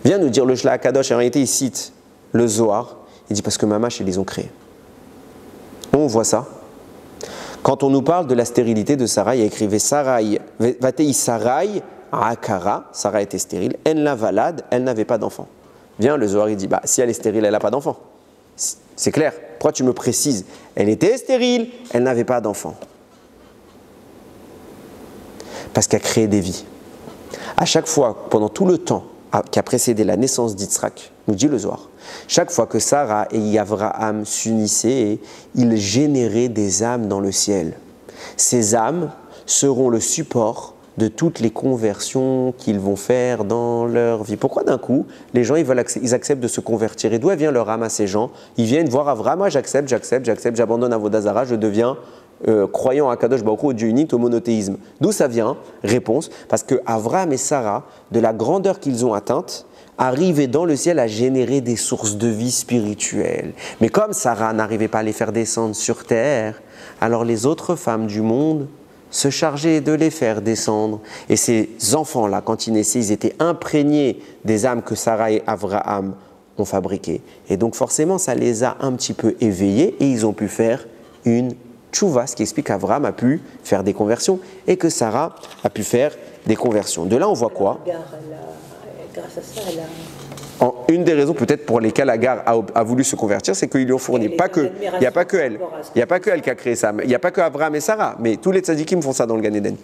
Vient nous dire le Shla Kadosh, en réalité il cite le Zohar, il dit parce que Mamash, ils les ont créés. On voit ça. Quand on nous parle de la stérilité de Sarah, il y a écrit Sarai, Vatei Sarai, Akara, Sarah était stérile, en la valade, elle n'avait pas d'enfant. Viens, le Zohar il dit, si elle est stérile, elle n'a pas d'enfant. C'est clair, pourquoi tu me précises? Elle était stérile, elle n'avait pas d'enfant. Parce qu'elle a créé des vies. À chaque fois, pendant tout le temps qui a précédé la naissance d'Yitzhak, nous dit le Zohar, chaque fois que Sarah et Abraham s'unissaient, ils généraient des âmes dans le ciel. Ces âmes seront le support de toutes les conversions qu'ils vont faire dans leur vie. Pourquoi d'un coup, les gens ils acceptent de se convertir? Et d'où vient leur âme à ces gens? Ils viennent voir Avraham, moi j'accepte, j'abandonne Avodah Zarah, je deviens croyant à Kadosh Baruch Hu, au Dieu unique, au monothéisme. D'où ça vient? Réponse, parce que Avraham et Sarah, de la grandeur qu'ils ont atteinte, arrivaient dans le ciel à générer des sources de vie spirituelle. Mais comme Sarah n'arrivait pas à les faire descendre sur terre, alors les autres femmes du monde se chargeaient de les faire descendre. Et ces enfants-là, quand ils naissaient, ils étaient imprégnés des âmes que Sarah et Avraham ont fabriquées. Et donc forcément, ça les a un petit peu éveillés et ils ont pu faire une tchouva, ce qui explique qu'Avraham a pu faire des conversions et que Sarah a pu faire des conversions. De là, on voit quoi? Grâce à ça, elle a... Une des raisons peut-être pour lesquelles Agar a voulu se convertir, c'est qu'ils lui ont fourni. Il n'y a pas que elle. Il n'y a pas que elle qui a créé ça. Il n'y a pas que Abraham et Sarah. Mais tous les tzadikim font ça dans le Gan Eden.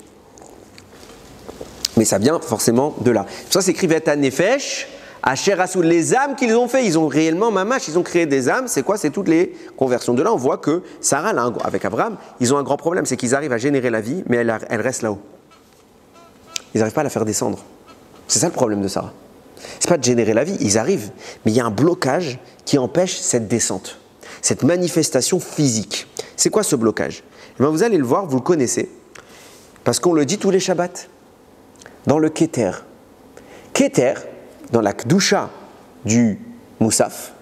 Mais ça vient forcément de là. Ça s'écrit Veta Nefesh, Asher les âmes qu'ils ont fait, ils ont réellement mamash, ils ont créé des âmes. C'est quoi? C'est toutes les conversions. De là, on voit que Sarah, là, avec Abraham, ils ont un grand problème, c'est qu'ils arrivent à générer la vie, mais elle reste là-haut. Ils n'arrivent pas à la faire descendre. C'est ça le problème de Sarah. C'est pas de générer la vie, ils arrivent, mais il y a un blocage qui empêche cette descente, cette manifestation physique. C'est quoi ce blocage? Eh bien, vous allez le voir, vous le connaissez, parce qu'on le dit tous les Shabbats, dans le Keter. Keter, dans la Kdusha du Moussaf,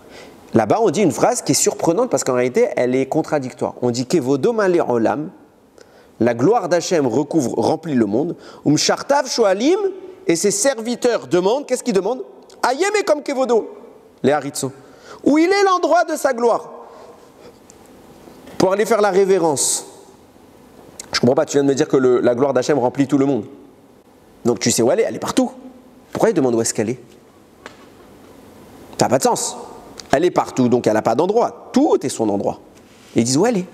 là-bas on dit une phrase qui est surprenante parce qu'en réalité elle est contradictoire. On dit Kevodo malé olam, la gloire d'Hachem remplit le monde, Shartav shoalim, et ses serviteurs demandent, qu'est-ce qu'ils demandent? Ayeme comme Kevodo, les Haritzo. Où il est l'endroit de sa gloire? Pour aller faire la révérence. Je comprends pas, tu viens de me dire que la gloire d'Hachem remplit tout le monde. Donc tu sais où elle est partout. Pourquoi ils demandent où est-ce qu'elle est? Ça n'a pas de sens. Elle est partout, donc elle n'a pas d'endroit. Tout est son endroit. Et ils disent où elle est.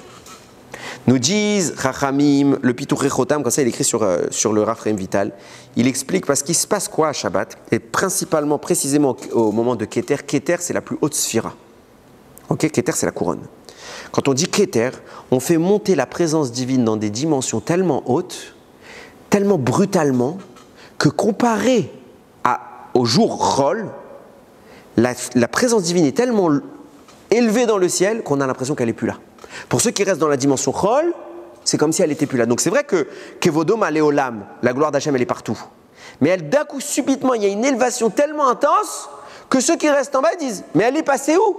Nous disent Chachamim, le Pituchei Chotam, comme ça il écrit sur le Raphaël Vital, il explique parce qu'il se passe quoi à Shabbat, et principalement, précisément au moment de Keter. Keter c'est la plus haute sphira. Ok, Keter c'est la couronne. Quand on dit Keter, on fait monter la présence divine dans des dimensions tellement hautes, tellement brutalement, que comparé au jour Chol, la présence divine est tellement élevée dans le ciel qu'on a l'impression qu'elle n'est plus là. Pour ceux qui restent dans la dimension Chol, c'est comme si elle n'était plus là. Donc c'est vrai que Kevodom Aleolam, la gloire d'Hachem, elle est partout. Mais d'un coup, subitement, il y a une élévation tellement intense que ceux qui restent en bas disent « Mais elle est passée où?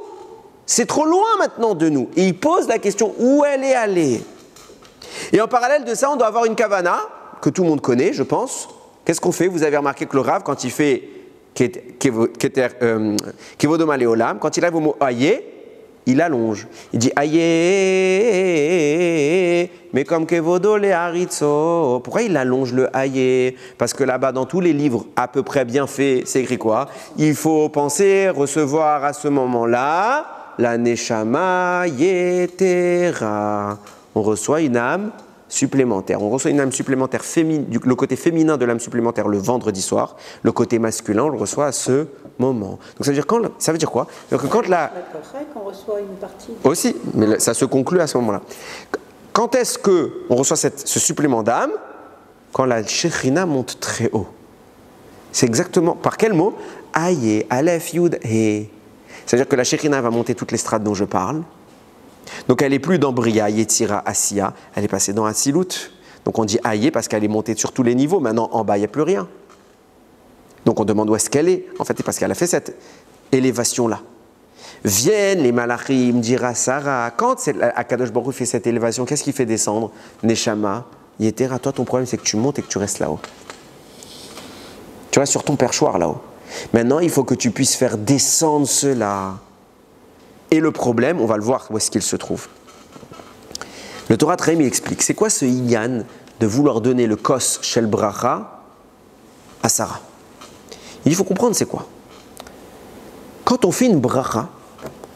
C'est trop loin maintenant de nous. » Et ils posent la question « Où elle est allée ?» Et en parallèle de ça, on doit avoir une kavana, que tout le monde connaît, je pense. Qu'est-ce qu'on fait? Vous avez remarqué que le Rav, quand il fait Kevodom Aleolam, quand il arrive au mot Aye, il allonge. Il dit Aye, mais comme Kevodo le Haritzo. Pourquoi il allonge le Aye? Parce que là-bas, dans tous les livres à peu près bien faits, c'est écrit quoi? Il faut penser recevoir à ce moment-là la Neshama Yetera. On reçoit une âme supplémentaire. On reçoit une âme supplémentaire le côté féminin de l'âme supplémentaire le vendredi soir, le côté masculin on le reçoit à ce moment. Donc ça veut dire quoi? Donc quand qu'on reçoit une partie. Aussi, mais ça se conclut à ce moment-là. Quand est-ce que on reçoit ce supplément d'âme? Quand la Shekhinah monte très haut. C'est exactement par quel mot? Aye, Aleph, Yud, He. C'est-à-dire que la Shekhinah va monter toutes les strates dont je parle. Donc elle n'est plus dans Bria, Yetzira, Asiya, elle est passée dans Asilut. Donc on dit Aïe parce qu'elle est montée sur tous les niveaux. Maintenant en bas il n'y a plus rien. Donc on demande où est-ce qu'elle est. En fait c'est parce qu'elle a fait cette élévation-là. Viennent les Malachim, dira Sarah. Quand Akadosh Baruch Hu fait cette élévation, qu'est-ce qui fait descendre? Neshama, Yetera. Toi ton problème c'est que tu montes et que tu restes là-haut. Tu restes sur ton perchoir là-haut. Maintenant il faut que tu puisses faire descendre cela. Et le problème, on va le voir où est-ce qu'il se trouve. Le Torah Traim, il explique, c'est quoi ce Inyan de vouloir donner le Kos Shel Bracha à Sarah? Il faut comprendre c'est quoi. Quand on fait une Bracha,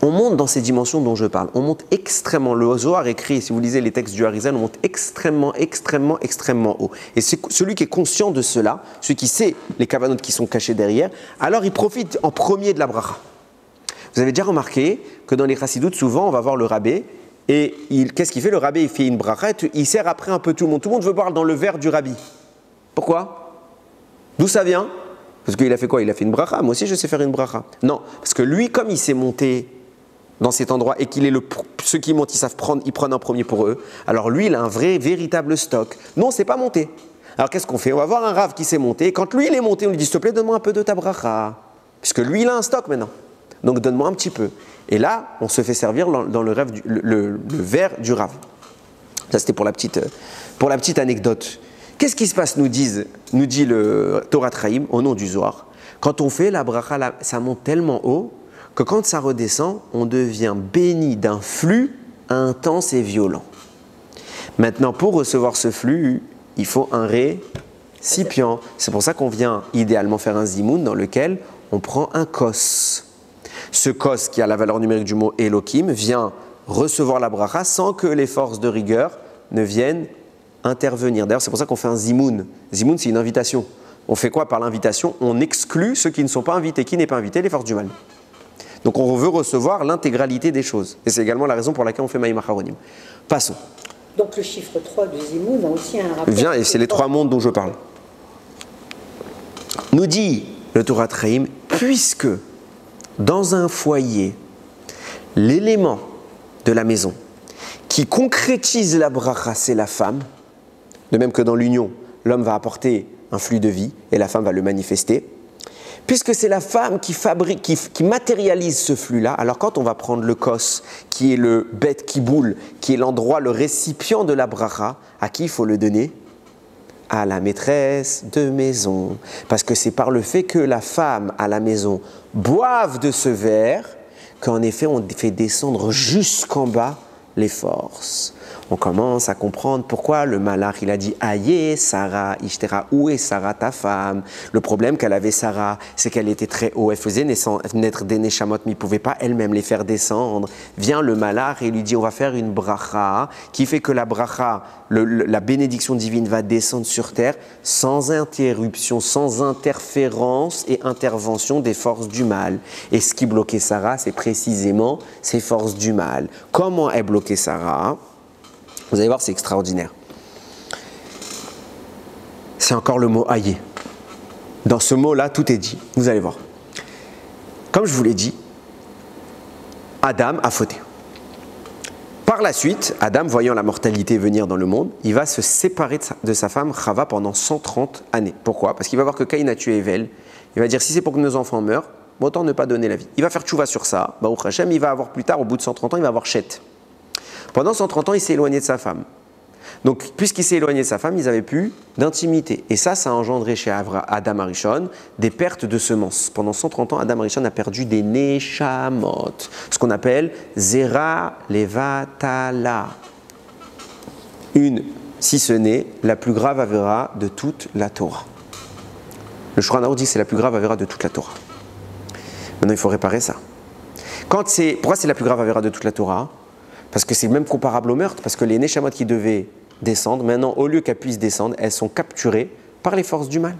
on monte dans ces dimensions dont je parle. On monte extrêmement, le Zohar écrit, si vous lisez les textes du Harizal, on monte extrêmement haut. Et celui qui est conscient de cela, celui qui sait les kavanotes qui sont cachés derrière, alors il profite en premier de la Bracha. Vous avez déjà remarqué que dans les chassidoutes, souvent, on va voir le rabbé, et qu'est-ce qu'il fait? Le rabbé, il fait une bracha, il sert après un peu tout le monde. Tout le monde veut boire dans le verre du rabbi. Pourquoi? D'où ça vient? Parce qu'il a fait quoi? Il a fait une bracha. Moi aussi, je sais faire une bracha. Non, parce que lui, comme il s'est monté dans cet endroit, et qu'il est ceux qui montent, ils prennent en premier pour eux, alors lui, il a un véritable stock. Non, c'est pas monté. Alors qu'est-ce qu'on fait? On va voir un rave qui s'est monté. Quand lui, il est monté, on lui dit, s'il te plaît, donne-moi un peu de ta bracha. Puisque lui, il a un stock maintenant. Donc donne-moi un petit peu. Et là, on se fait servir dans le verre du Rav. Ça, c'était pour la petite anecdote. Qu'est-ce qui se passe, nous dit le Torah Traim, au nom du Zohar? Quand on fait la bracha, ça monte tellement haut que quand ça redescend, on devient béni d'un flux intense et violent. Maintenant, pour recevoir ce flux, il faut un récipient. C'est pour ça qu'on vient idéalement faire un zimoun dans lequel on prend un kos. Ce kos qui a la valeur numérique du mot Elohim vient recevoir la bracha sans que les forces de rigueur ne viennent intervenir. D'ailleurs, c'est pour ça qu'on fait un zimoun. Zimoun, c'est une invitation. On fait quoi par l'invitation? On exclut ceux qui ne sont pas invités. Qui n'est pas invité? Les forces du mal. Donc on veut recevoir l'intégralité des choses. Et c'est également la raison pour laquelle on fait Maïm Acharonim. Passons. Donc le chiffre 3 du Zimoun a aussi un rapport. Viens, et c'est les trois mondes dont je parle. Nous dit le Torah Traim, puisque dans un foyer, l'élément de la maison qui concrétise la bracha, c'est la femme, de même que dans l'union, l'homme va apporter un flux de vie et la femme va le manifester. Puisque c'est la femme qui fabrique, qui matérialise ce flux-là, alors quand on va prendre le kos, qui est le bête qui boule, qui est l'endroit, le récipient de la bracha, à qui il faut le donner? À la maîtresse de maison. Parce que c'est par le fait que la femme à la maison boive de ce verre qu'en effet on fait descendre jusqu'en bas les forces. On commence à comprendre pourquoi le malach il a dit Aïe Sarah, Ishtera, où est Sarah ta femme? Le problème qu'elle avait Sarah, c'est qu'elle était très haut, elle faisait naître des neshamot, mais il ne pouvait pas elle-même les faire descendre. Vient le malach et lui dit on va faire une bracha qui fait que la bracha, la bénédiction divine va descendre sur terre sans interruption, sans interférence et intervention des forces du mal. Et ce qui bloquait Sarah, c'est précisément ces forces du mal. Comment est bloquée Sarah? Vous allez voir, c'est extraordinaire. C'est encore le mot « aïe ». Dans ce mot-là, tout est dit. Vous allez voir. Comme je vous l'ai dit, Adam a fauté. Par la suite, Adam, voyant la mortalité venir dans le monde, il va se séparer de sa femme Chava pendant 130 années. Pourquoi? Parce qu'il va voir que Caïn a tué Evel. Il va dire, si c'est pour que nos enfants meurent, autant ne pas donner la vie. Il va faire tchouva sur ça. Baruch Hashem, il va avoir plus tard, au bout de 130 ans, il va avoir Chet. Pendant 130 ans, il s'est éloigné de sa femme. Donc, puisqu'il s'est éloigné de sa femme, ils n'avaient plus d'intimité. Et ça a engendré chez Adam Arishon des pertes de semences. Pendant 130 ans, Adam Arishon a perdu des neshamot, ce qu'on appelle Zera Levatala. Si ce n'est la plus grave avéra de toute la Torah. Le Shulchan Aruch dit que c'est la plus grave avéra de toute la Torah. Maintenant, il faut réparer ça. Pourquoi c'est la plus grave avéra de toute la Torah? Parce que c'est même comparable au meurtre, parce que les neshamot qui devaient descendre, maintenant, au lieu qu'elles puissent descendre, elles sont capturées par les forces du mal.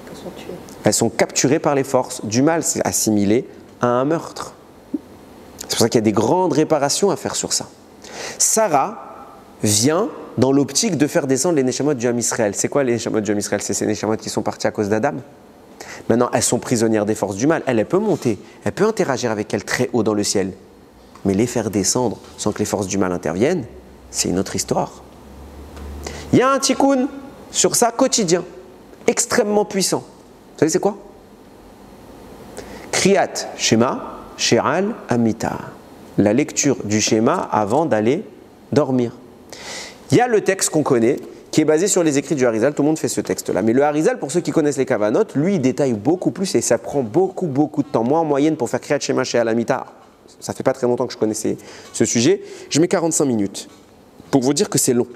Elles sont tuées. Elles sont capturées par les forces du mal, c'est assimilé à un meurtre. C'est pour ça qu'il y a des grandes réparations à faire sur ça. Sarah vient dans l'optique de faire descendre les neshamot du Ham Israël. C'est quoi les neshamot du Ham Israël? C'est ces neshamot qui sont partis à cause d'Adam. Maintenant, elles sont prisonnières des forces du mal. Elle peut monter, elle peut interagir avec elles très haut dans le ciel. Mais les faire descendre sans que les forces du mal interviennent, c'est une autre histoire. Il y a un tikkun sur ça quotidien, extrêmement puissant. Vous savez c'est quoi? Kriyat Shema, She'al Amita. La lecture du schéma avant d'aller dormir. Il y a le texte qu'on connaît, qui est basé sur les écrits du Harizal, tout le monde fait ce texte-là. Mais le Harizal, pour ceux qui connaissent les Kavanot, lui, il détaille beaucoup plus et ça prend beaucoup de temps. Moi, en moyenne, pour faire Kriyat Shema, She'al Amita, ça fait pas très longtemps que je connaissais ce sujet, je mets 45 minutes pour vous dire que c'est long.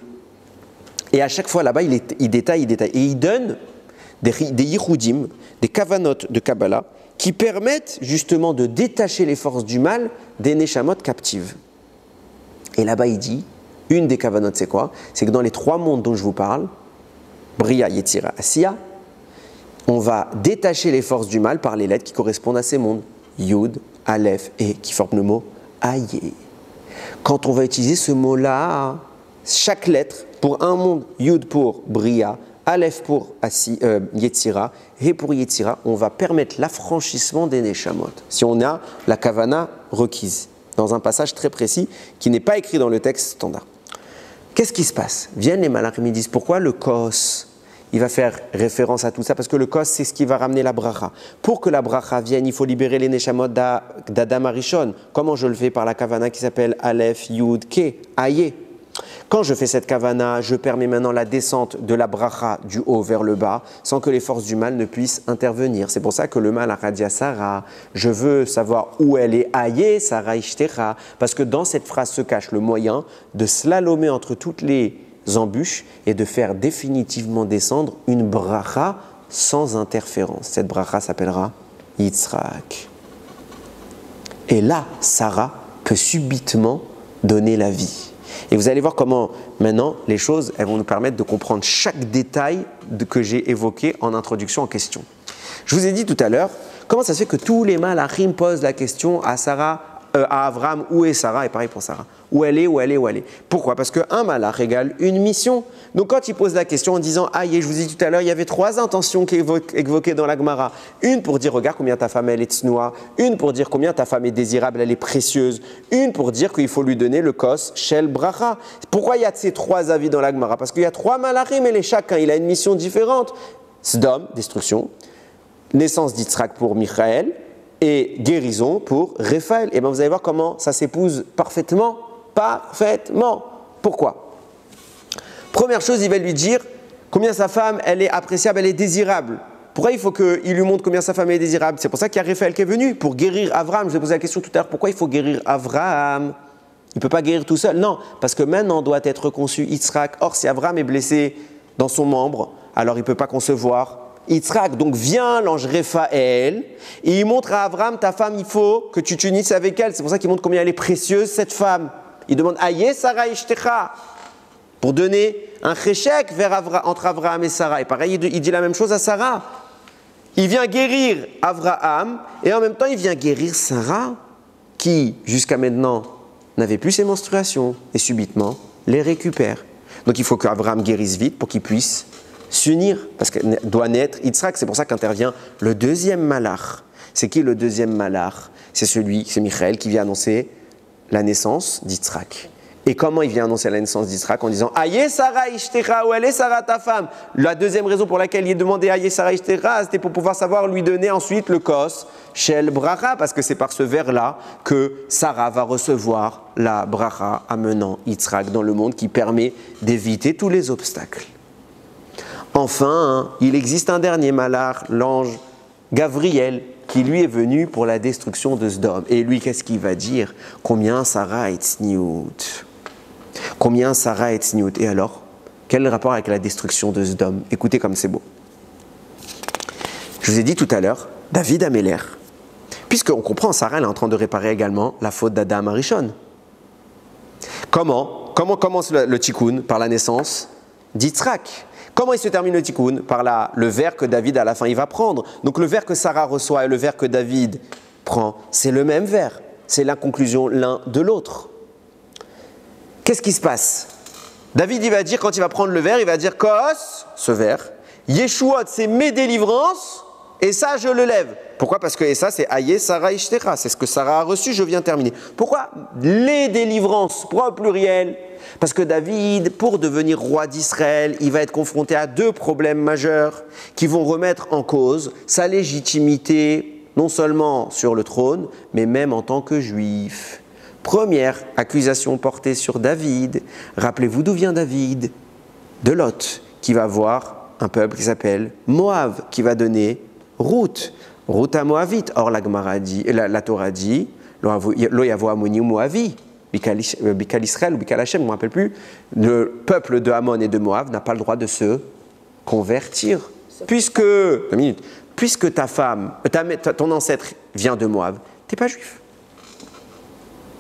Et à chaque fois là-bas, il détaille. Et il donne des yichoudim, des kavanot de Kabbalah, qui permettent justement de détacher les forces du mal des neshamot captives. Et là-bas, il dit, une des kavanot, c'est quoi? C'est que dans les trois mondes dont je vous parle, Bria, Yetzira, Asiya, on va détacher les forces du mal par les lettres qui correspondent à ces mondes. Yud, Aleph et qui forment le mot Aïe. Quand on va utiliser ce mot-là, chaque lettre pour un monde, Yud pour Bria, Aleph pour Yetzira, et pour Yetzira, on va permettre l'affranchissement des Neshamot. Si on a la Kavana requise, dans un passage très précis qui n'est pas écrit dans le texte standard. Qu'est-ce qui se passe? Viennent les malachim, ils disent pourquoi le Kos? Il va faire référence à tout ça parce que le kos, c'est ce qui va ramener la bracha. Pour que la bracha vienne, il faut libérer les neshamot d'Adam Arishon. Comment je le fais? Par la kavana qui s'appelle Aleph, Yud, Ke, Aye. Quand je fais cette kavana, je permets maintenant la descente de la bracha du haut vers le bas sans que les forces du mal ne puissent intervenir. C'est pour ça que le mal a dit à Sarah, je veux savoir où elle est, Aye, Sarah Ishtera. Parce que dans cette phrase se cache le moyen de slalomer entre toutes les embûches et de faire définitivement descendre une bracha sans interférence. Cette bracha s'appellera Yitzhak. Et là, Sarah peut subitement donner la vie. Et vous allez voir comment maintenant les choses elles vont nous permettre de comprendre chaque détail que j'ai évoqué en introduction en question. Je vous ai dit tout à l'heure, comment ça se fait que tous les malachim posent la question à Sarah, à Abraham, où est Sarah? Et pareil pour Sarah. Où elle est, où elle est, où elle est. Pourquoi? Parce qu'un malach égale une mission. Donc quand il pose la question en disant, ah, je vous ai dit tout à l'heure, il y avait 3 intentions qui évoquées dans la Gemara. Une pour dire, regarde combien ta femme elle est tsnoua. Une pour dire combien ta femme est désirable, elle est précieuse. Une pour dire qu'il faut lui donner le kos shel bracha. Pourquoi il y a ces 3 avis dans la Gemara? Parce qu'il y a 3 malachim et chacun il a une mission différente. Sdom, destruction. Naissance d'Yitzhak pour Michaël. Et guérison pour Raphaël. Et bien vous allez voir comment ça s'épouse parfaitement. Parfaitement. Pourquoi? Première chose, il va lui dire combien sa femme elle est appréciable, elle est désirable. Pourquoi il faut qu'il lui montre combien sa femme est désirable? C'est pour ça qu'il y a Raphaël qui est venu, pour guérir Abraham. Je vous ai posé la question tout à l'heure, pourquoi il faut guérir Abraham? Il ne peut pas guérir tout seul. Non, parce que maintenant doit être conçu Yitzhak. Or, si Abraham est blessé dans son membre, alors il ne peut pas concevoir Yitzhak. Donc vient l'ange Raphaël et il montre à Abraham, ta femme, il faut que tu t'unisses avec elle. C'est pour ça qu'il montre combien elle est précieuse, cette femme. Il demande Aïe Sarah Ishtecha pour donner un cheshek entre Abraham et Sarah. Et pareil, il dit la même chose à Sarah. Il vient guérir Abraham et en même temps il vient guérir Sarah qui jusqu'à maintenant n'avait plus ses menstruations et subitement les récupère. Donc il faut qu'Abraham guérisse vite pour qu'il puisse s'unir, parce qu'il doit naître Yitzhak. C'est pour ça qu'intervient le deuxième malach. C'est qui le deuxième malach? C'est Michaël qui vient annoncer la naissance d'Yitzhak. Et comment il vient annoncer la naissance d'Yitzhak? En disant Aïe Sarah Ishtecha, où elle est Sarah ta femme? La deuxième raison pour laquelle il est demandé Aïe Sarah Ishtecha, c'était pour pouvoir savoir lui donner ensuite le kos shel bracha, parce que c'est par ce vers-là que Sarah va recevoir la bracha amenant Yitzhak dans le monde, qui permet d'éviter tous les obstacles. Enfin, il existe un dernier malach, l'ange Gabriel, qui lui est venu pour la destruction de Sdom. Et lui, qu'est-ce qu'il va dire? Combien Sarah est tsniout? Combien Sarah est tsniout? Et alors, quel est le rapport avec la destruction de Sdom? Écoutez comme c'est beau. Je vous ai dit tout à l'heure, David Améler. Puisqu'on comprend, Sarah elle est en train de réparer également la faute d'Adam Arishon. Comment commence le tikkun? Par la naissance d'Yitzhak. Comment il se termine le tikkun? Par le verre que David à la fin il va prendre. Donc le verre que Sarah reçoit et le verre que David prend, c'est le même verre. C'est la conclusion l'un de l'autre. Qu'est-ce qui se passe? David il va dire, quand il va prendre le verre, il va dire Kos, ce verre, Yeshuot c'est mes délivrances, et ça je le lève. Pourquoi? Parce que et ça c'est Aïe Sarah Ishtecha, c'est ce que Sarah a reçu, je viens terminer. Pourquoi les délivrances? Pourquoi au pluriel? Parce que David, pour devenir roi d'Israël, il va être confronté à 2 problèmes majeurs qui vont remettre en cause sa légitimité, non seulement sur le trône, mais même en tant que juif. Première accusation portée sur David. Rappelez-vous d'où vient David? De Lot, qui va voir un peuple qui s'appelle Moab, qui va donner Ruth à Moabite. Or la Torah dit, Lo yavo Ammoni ou Moavi. Bikal Israël ou Bikal Hashem, je ne me rappelle plus, le peuple de Ammon et de Moab n'a pas le droit de se convertir. Puisque ta femme, ton ancêtre vient de Moab, tu n'es pas juif.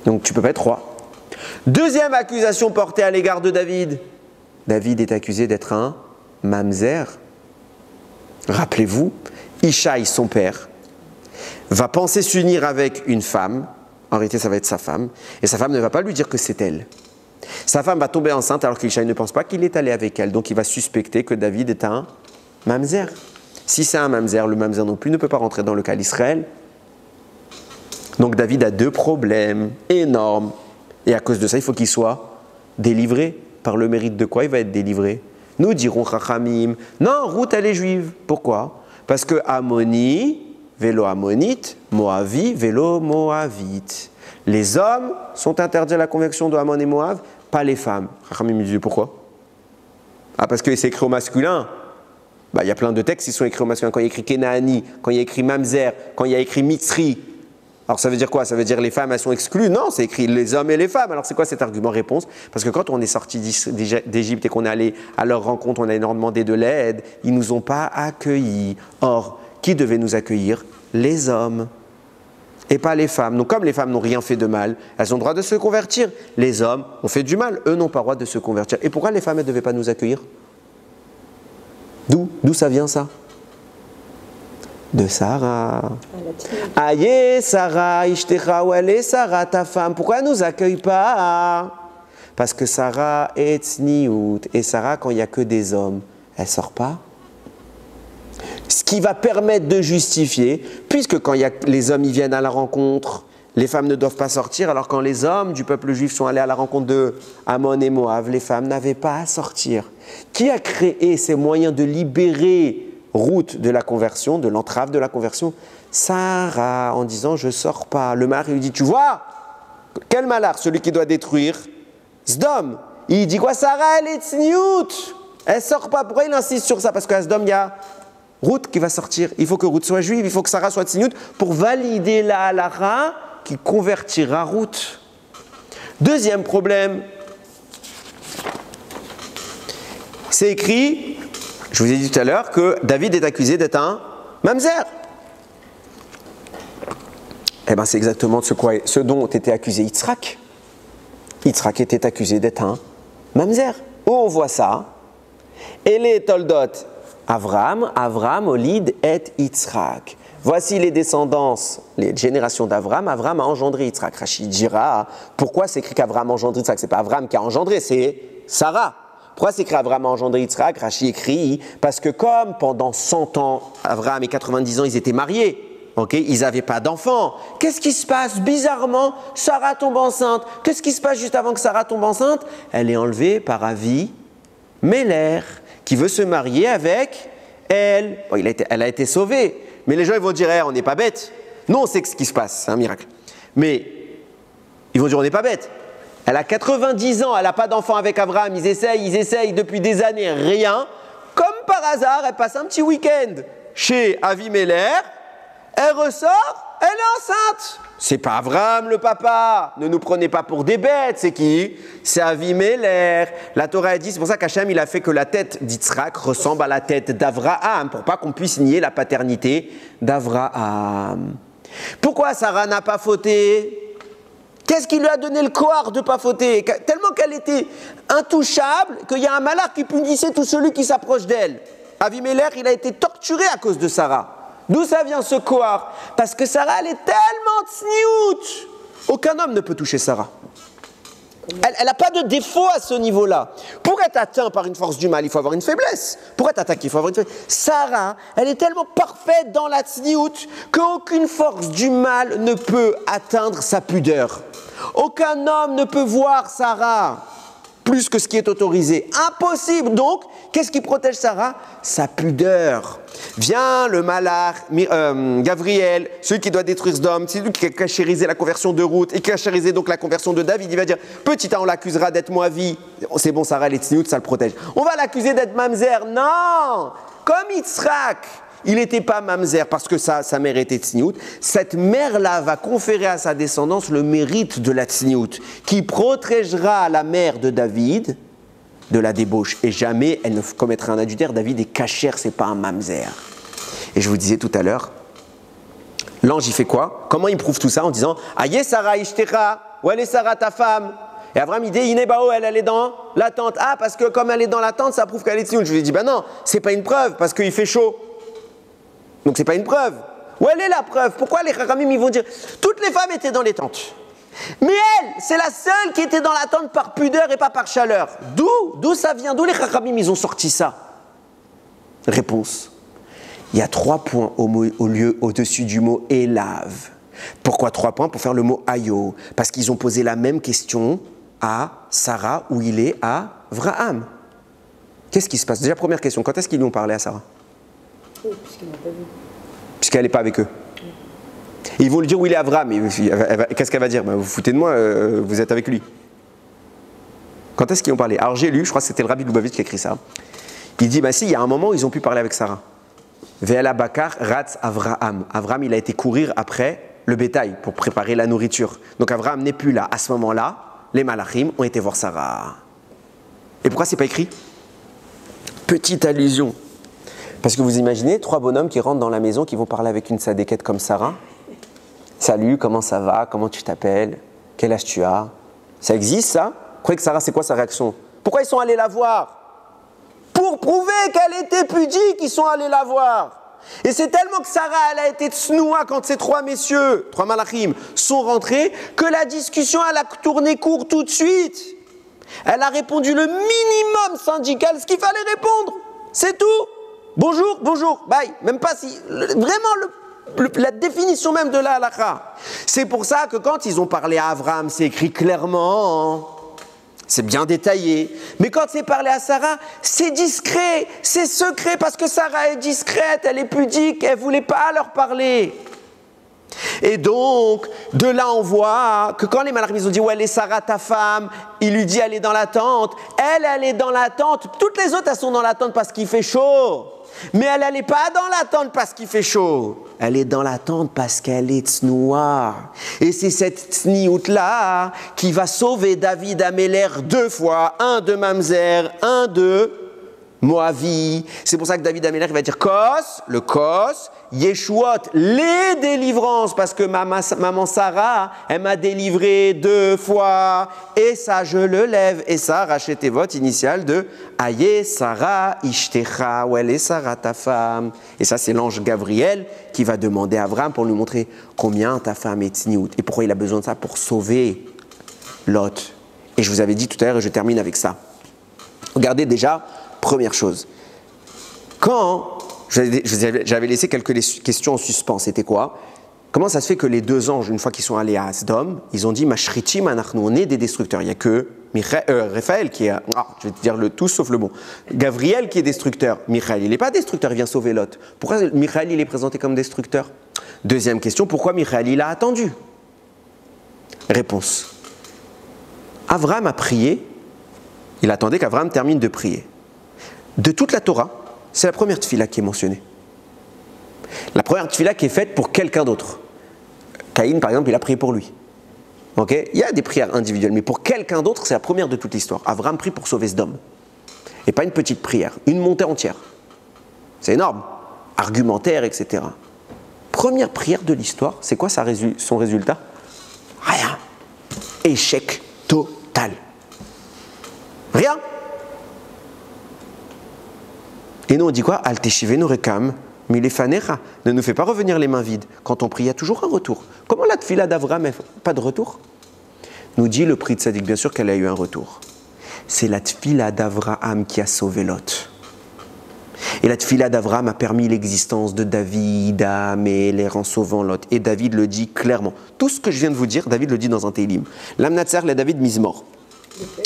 Donc tu ne peux pas être roi. Deuxième accusation portée à l'égard de David. David est accusé d'être un mamzer. Rappelez-vous, Ishaï, son père, va penser s'unir avec une femme. En réalité, ça va être sa femme. Et sa femme ne va pas lui dire que c'est elle. Sa femme va tomber enceinte alors qu'Ishaï ne pense pas qu'il est allé avec elle. Donc il va suspecter que David est un mamzer. Si c'est un mamzer, le mamzer non plus ne peut pas rentrer dans le cas d'Israël. Donc David a 2 problèmes énormes. Et à cause de ça, il faut qu'il soit délivré. Par le mérite de quoi il va être délivré? Nous dirons Chachamim, non, Ruth elle est juive. Pourquoi? Parce que Ammoni, vélo ammonite, Moavi, vélo moavite. Les hommes sont interdits à la conversion de Ammon et Moab, pas les femmes. Chachamim me dit pourquoi? Ah, parce que c'est écrit au masculin. Il y a plein de textes qui sont écrits au masculin. Quand il y a écrit Kenaani, quand il y a écrit Mamzer, quand il y a écrit Mitzri. Alors ça veut dire quoi? Ça veut dire les femmes elles sont exclues? Non, c'est écrit les hommes et les femmes. Alors c'est quoi cet argument? Réponse, parce que quand on est sorti d'Égypte et qu'on est allé à leur rencontre, on a leur demandé de l'aide, ils ne nous ont pas accueillis. Or, qui devait nous accueillir? Les hommes. et pas les femmes. Donc comme les femmes n'ont rien fait de mal, elles ont le droit de se convertir. Les hommes ont fait du mal, eux n'ont pas le droit de se convertir. Et pourquoi les femmes, elles ne devaient pas nous accueillir? D'où ça vient ça? De Sarah. Aïe Sarah, Ishtecha, ou elle est Sarah, ta femme. Pourquoi elle ne nous accueille pas? Parce que Sarah est tzniout. Et Sarah, quand il n'y a que des hommes, elle ne sort pas. Ce qui va permettre de justifier, puisque quand les hommes ils viennent à la rencontre, les femmes ne doivent pas sortir, alors quand les hommes du peuple juif sont allés à la rencontre de Ammon et Moab, les femmes n'avaient pas à sortir. Qui a créé ces moyens de libérer Ruth de la conversion, de l'entrave de la conversion? Sarah, en disant je ne sors pas. Le mari lui dit, tu vois, quel malheur, celui qui doit détruire Sdom. Il dit quoi? Sarah, elle est tzniout. Elle ne sort pas. Pourquoi il insiste sur ça? Parce qu'à Sdom, il y a Ruth qui va sortir. Il faut que Ruth soit juive, il faut que Sarah soit tzniout pour valider la halakha qui convertira Ruth. Deuxième problème, c'est écrit, je vous ai dit tout à l'heure, que David est accusé d'être un mamzer. Eh bien, c'est exactement ce dont était accusé Yitzhak. Yitzhak était accusé d'être un mamzer. Où on voit ça? Et les Toldot, Avram, Olid et Yitzhak. Voici les descendances, les générations d'Avram. Avram a engendré Yitzhak. Rachid dira, pourquoi c'est écrit qu'Avram a engendré Yitzhak? C'est pas Avram qui a engendré, c'est Sarah. Pourquoi c'est écrit Avram a engendré Yitzhak? Rachid écrit, parce que comme pendant 100 ans, Avram et 90 ans, ils étaient mariés, ils n'avaient pas d'enfants. Qu'est-ce qui se passe? Bizarrement, Sarah tombe enceinte. Qu'est-ce qui se passe juste avant que Sarah tombe enceinte? Elle est enlevée par Avi Meler, qui veut se marier avec elle. Bon, elle a été sauvée. Mais les gens ils vont dire, on n'est pas bête. Nous, on sait ce qui se passe, c'est un miracle. Mais ils vont dire, on n'est pas bête. Elle a 90 ans, elle n'a pas d'enfant avec Abraham. Ils essayent depuis des années, rien. Comme par hasard, elle passe un petit week-end chez Avimelech. Elle ressort, elle est enceinte. C'est pas Abraham le papa. Ne nous prenez pas pour des bêtes. C'est qui? C'est Avimelech. La Torah a dit, c'est pour ça qu'Hachem il a fait que la tête d'Yitzhak ressemble à la tête d'Avraham, pour pas qu'on puisse nier la paternité d'Avraham. Pourquoi Sarah n'a pas fauté? Qu'est-ce qui lui a donné le courage de ne pas fauter? Tellement qu'elle était intouchable qu'il y a un malheur qui punissait tout celui qui s'approche d'elle. Avimelech, il a été torturé à cause de Sarah. D'où ça vient ce courage? Parce que Sarah, elle est tellement tzniout. Aucun homme ne peut toucher Sarah. Elle n'a pas de défaut à ce niveau-là. Pour être atteint par une force du mal, il faut avoir une faiblesse. Pour être attaqué, il faut avoir une faiblesse. Sarah, elle est tellement parfaite dans la tzniout qu'aucune force du mal ne peut atteindre sa pudeur. Aucun homme ne peut voir Sarah plus que ce qui est autorisé. Impossible. Donc, qu'est-ce qui protège Sarah? Sa pudeur. Vient le malach, Gabriel, celui qui doit détruire Sdom, c'est lui qui a cachérisé la conversion de Ruth et qui a cachérisé donc la conversion de David. Il va dire, petit A, on l'accusera d'être Moavi. C'est bon, Sarah, elle est tzniout, ça le protège. On va l'accuser d'être mamzer. Non! Comme Yitzhak, il n'était pas mamzer parce que sa mère était tzniout. Cette mère-là va conférer à sa descendance le mérite de la tzniout, qui protégera la mère de David de la débauche. Et jamais elle ne commettra un adultère. David est kasher, c'est pas un mamzer. Et je vous disais tout à l'heure, l'ange il fait quoi? Comment il prouve tout ça? En disant, Aïe Sarah ishtecha, ou elle est Sarah ta femme. Et Abraham il dit, Inebao, elle est dans la tente. Ah, parce que comme elle est dans la tente, ça prouve qu'elle est tzniout. Je lui ai dit, non, c'est pas une preuve, parce qu'il fait chaud. Donc c'est pas une preuve. Où elle est la preuve? Pourquoi les Chachamim ils vont dire toutes les femmes étaient dans les tentes, mais elle, c'est la seule qui était dans la tente par pudeur et pas par chaleur. D'où ça vient? D'où les Chachamim ils ont sorti ça? Réponse. Il y a 3 points au-dessus du mot élave. Pourquoi 3 points? Pour faire le mot ayo. Parce qu'ils ont posé la même question à Sarah où il est à Avraham. Qu'est-ce qui se passe? Déjà première question, quand est-ce qu'ils lui ont parlé à Sarah? Puisqu'elle n'est pas avec eux. Et ils vont lui dire où il est Avraham. Qu'est-ce qu'elle va dire? Vous foutez de moi, vous êtes avec lui. Quand est-ce qu'ils ont parlé? Alors j'ai lu, je crois que c'était le Rabbi Lubavitch qui a écrit ça. Il dit, si, il y a un moment où ils ont pu parler avec Sarah. Ve'ela bakar ratz Avraham. Avraham, il a été courir après le bétail pour préparer la nourriture. Donc Avraham n'est plus là. À ce moment-là, les malachim ont été voir Sarah. Et pourquoi c'est pas écrit? Petite allusion. Parce que vous imaginez 3 bonhommes qui rentrent dans la maison, qui vont parler avec une sadéquette comme Sarah. Salut, comment ça va? Comment tu t'appelles? Quel âge tu as? Ça existe ça? Vous croyez que Sarah, c'est quoi sa réaction? Pourquoi ils sont allés la voir? Pour prouver qu'elle était pudique, ils sont allés la voir. Et c'est tellement que Sarah, elle a été tsnoua quand ces trois messieurs, trois malachim, sont rentrés, que la discussion, elle a tourné court tout de suite. Elle a répondu le minimum syndical, ce qu'il fallait répondre. C'est tout. Bonjour, bonjour, bye. Même pas si... Vraiment, la définition même de la halakha. C'est pour ça que quand ils ont parlé à Abraham, c'est écrit clairement... C'est bien détaillé. Mais quand c'est parlé à Sarah, c'est discret, c'est secret parce que Sarah est discrète, elle est pudique, elle ne voulait pas leur parler. Et donc, de là on voit que quand les malachim ont dit « Ouais, elle est Sarah ta femme », il lui dit « Elle est dans la tente ». Elle est dans la tente. Toutes les autres, elles sont dans la tente parce qu'il fait chaud. Mais elle n'est pas dans la tente parce qu'il fait chaud. Elle est dans la tente parce qu'elle est tsnoua. Et c'est cette tsniout-là qui va sauver David Améler 2 fois. Un de Mamzer, un de Moavi. C'est pour ça que David Améler va dire Kos, le Kos, Yeshuot, les délivrances. Parce que maman Sarah, elle m'a délivré 2 fois. Et ça, je le lève. Et ça, rachetez votre initiale de Aye Sarah Ishtecha, ou elle est Sarah ta femme. Et ça, c'est l'ange Gabriel qui va demander à Abraham pour lui montrer combien ta femme est tsniout. Et pourquoi il a besoin de ça? Pour sauver Lot. Et je vous avais dit tout à l'heure, et je termine avec ça. Regardez déjà, première chose. Quand j'avais laissé quelques questions en suspens, c'était quoi? Comment ça se fait que les 2 anges, une fois qu'ils sont allés à Sdom, ils ont dit Mashritim anachnu, on est des destructeurs. Il n'y a que Raphaël qui est, je vais te dire le tout sauf le bon. Gabriel qui est destructeur. Michaël, il n'est pas destructeur, il vient sauver Lot. Pourquoi Michaël, il est présenté comme destructeur? Deuxième question, pourquoi Michaël, il a attendu? Réponse. Abraham a prié, il attendait qu'Abraham termine de prier. De toute la Torah, c'est la première tefila qui est mentionnée. La première tefila qui est faite pour quelqu'un d'autre. Caïn, par exemple, il a prié pour lui. Okay? Il y a des prières individuelles, mais pour quelqu'un d'autre, c'est la première de toute l'histoire. Abraham prie pour sauver Sdom. Et pas une petite prière, une montée entière. C'est énorme. Argumentaire, etc. Première prière de l'histoire, c'est quoi son résultat? Rien. Échec total. Rien. Et nous, on dit quoi? Al teshivenu rekam milefanecha. Ne nous fais pas revenir les mains vides. Quand on prie, il y a toujours un retour. Comment la tefila d'Avraham n'a pas de retour? Nous dit le prix de Tzadik, bien sûr qu'elle a eu un retour. C'est la tefila d'Avraham qui a sauvé Lot. Et la tefila d'Avraham a permis l'existence de David, Améler en sauvant Lot. Et David le dit clairement. Tout ce que je viens de vous dire, David le dit dans un Teilim. L'Amnatser, la David Mizmor.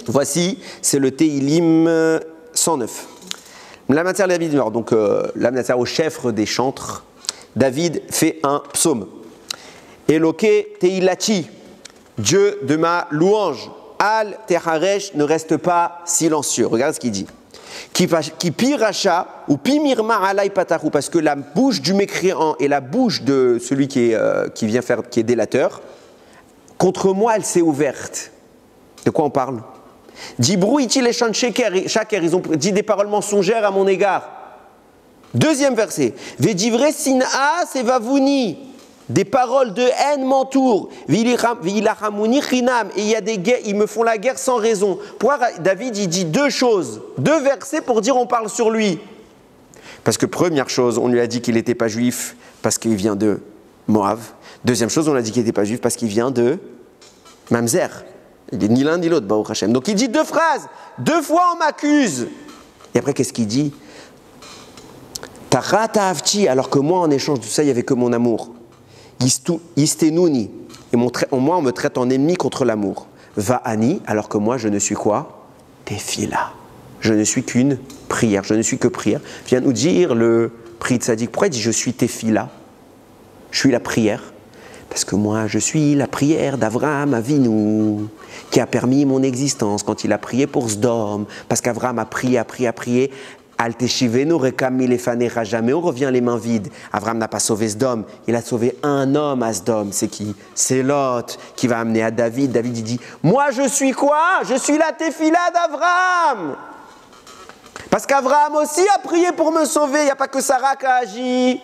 Voici, c'est le Teilim 109. L'Amnatser, la David Mizmor. Donc, l'Amnatser au chef des chantres. David fait un psaume. Eloke Teilachi, Dieu de ma louange. Al Teharesh, ne reste pas silencieux. Regarde ce qu'il dit. Qui piracha ou pimirma alay pataru, parce que la bouche du mécréant et la bouche de celui qui est délateur, contre moi elle s'est ouverte. De quoi on parle? Dibrou iti les shaker, ils ont dit des paroles mensongères à mon égard. Deuxième verset. Vedivre sin'a sevavuni, des paroles de haine m'entourent. V'ilachamuni chinam, et il y a des guerres, ils me font la guerre sans raison. Pourquoi David il dit 2 choses, 2 versets pour dire on parle sur lui? Parce que première chose, on lui a dit qu'il n'était pas juif parce qu'il vient de Moab. Deuxième chose, on lui a dit qu'il n'était pas juif parce qu'il vient de Mamzer. Il n'est ni l'un ni l'autre, Baruch Hashem. Donc il dit 2 phrases, 2 fois on m'accuse. Et après qu'est-ce qu'il dit? Tarata avti, alors que moi en échange de ça il n'y avait que mon amour. Istenuni, et moi on me traite en ennemi contre l'amour. Va'ani, alors que moi je ne suis quoi? Tefila. Je ne suis qu'une prière, je ne suis que prière. Vient nous dire le prix de Tzadik. Pourquoi il dit je suis Tefila? Je suis la prière. Parce que moi je suis la prière d'Avraham Avinu, qui a permis mon existence quand il a prié pour Sdom. Parce qu'Avraham a prié. Al teshivenu rekam milefanecha, jamais on revient les mains vides. Avraham n'a pas sauvé Sdom, il a sauvé un homme à Sdom. C'est qui? C'est Lot qui va amener à David. David il dit, moi je suis quoi? Je suis la tefila d'Avraham. Parce qu'Avraham aussi a prié pour me sauver, il n'y a pas que Sarah qui a agi.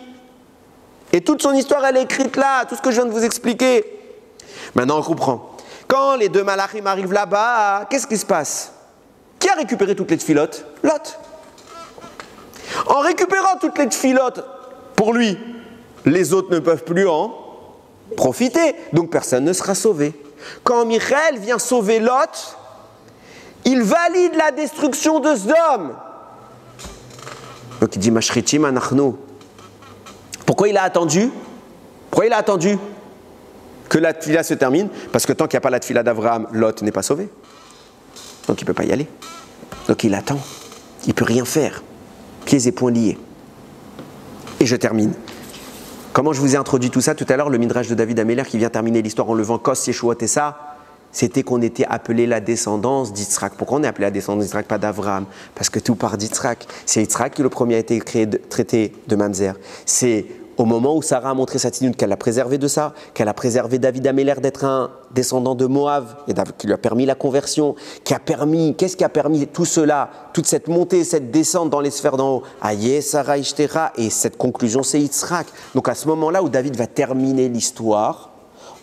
Et toute son histoire, elle est écrite là, tout ce que je viens de vous expliquer. Maintenant, on comprend. Quand les deux malachim arrivent là-bas, qu'est-ce qui se passe? Qui a récupéré toutes les tfilotes? Lot. En récupérant toutes les tfilotes, pour lui, les autres ne peuvent plus en profiter, donc personne ne sera sauvé. Quand Michaël vient sauver Lot, il valide la destruction de Sodome. Donc il dit Mashritim anachnu. Pourquoi il a attendu? Pourquoi il a attendu que la tfila se termine? Parce que tant qu'il n'y a pas la tfila d'Abraham, Lot n'est pas sauvé. Donc il ne peut pas y aller. Donc il attend. Il ne peut rien faire. Pieds et poings liés. Et je termine. Comment je vous ai introduit tout ça tout à l'heure, le Midrash de David Améler qui vient terminer l'histoire en levant Kos, Yeshuot et ça, c'était qu'on était appelé la descendance d'Yitzhak. Pourquoi on est appelé la descendance d'Yitzhak, pas d'Avraham? Parce que tout part d'Yitzhak. C'est Yitzhak qui le premier a été traité de Mamzer. C'est au moment où Sarah a montré sa tzniut qu'elle a préservé de ça, qu'elle a préservé David Améler d'être un descendant de Moab, et qui lui a permis la conversion, qu'est-ce qui a permis tout cela, toute cette montée, cette descente dans les sphères d'en haut? Aïe, Sarah, Ishtera, et cette conclusion, c'est Yitzhak. Donc à ce moment-là où David va terminer l'histoire,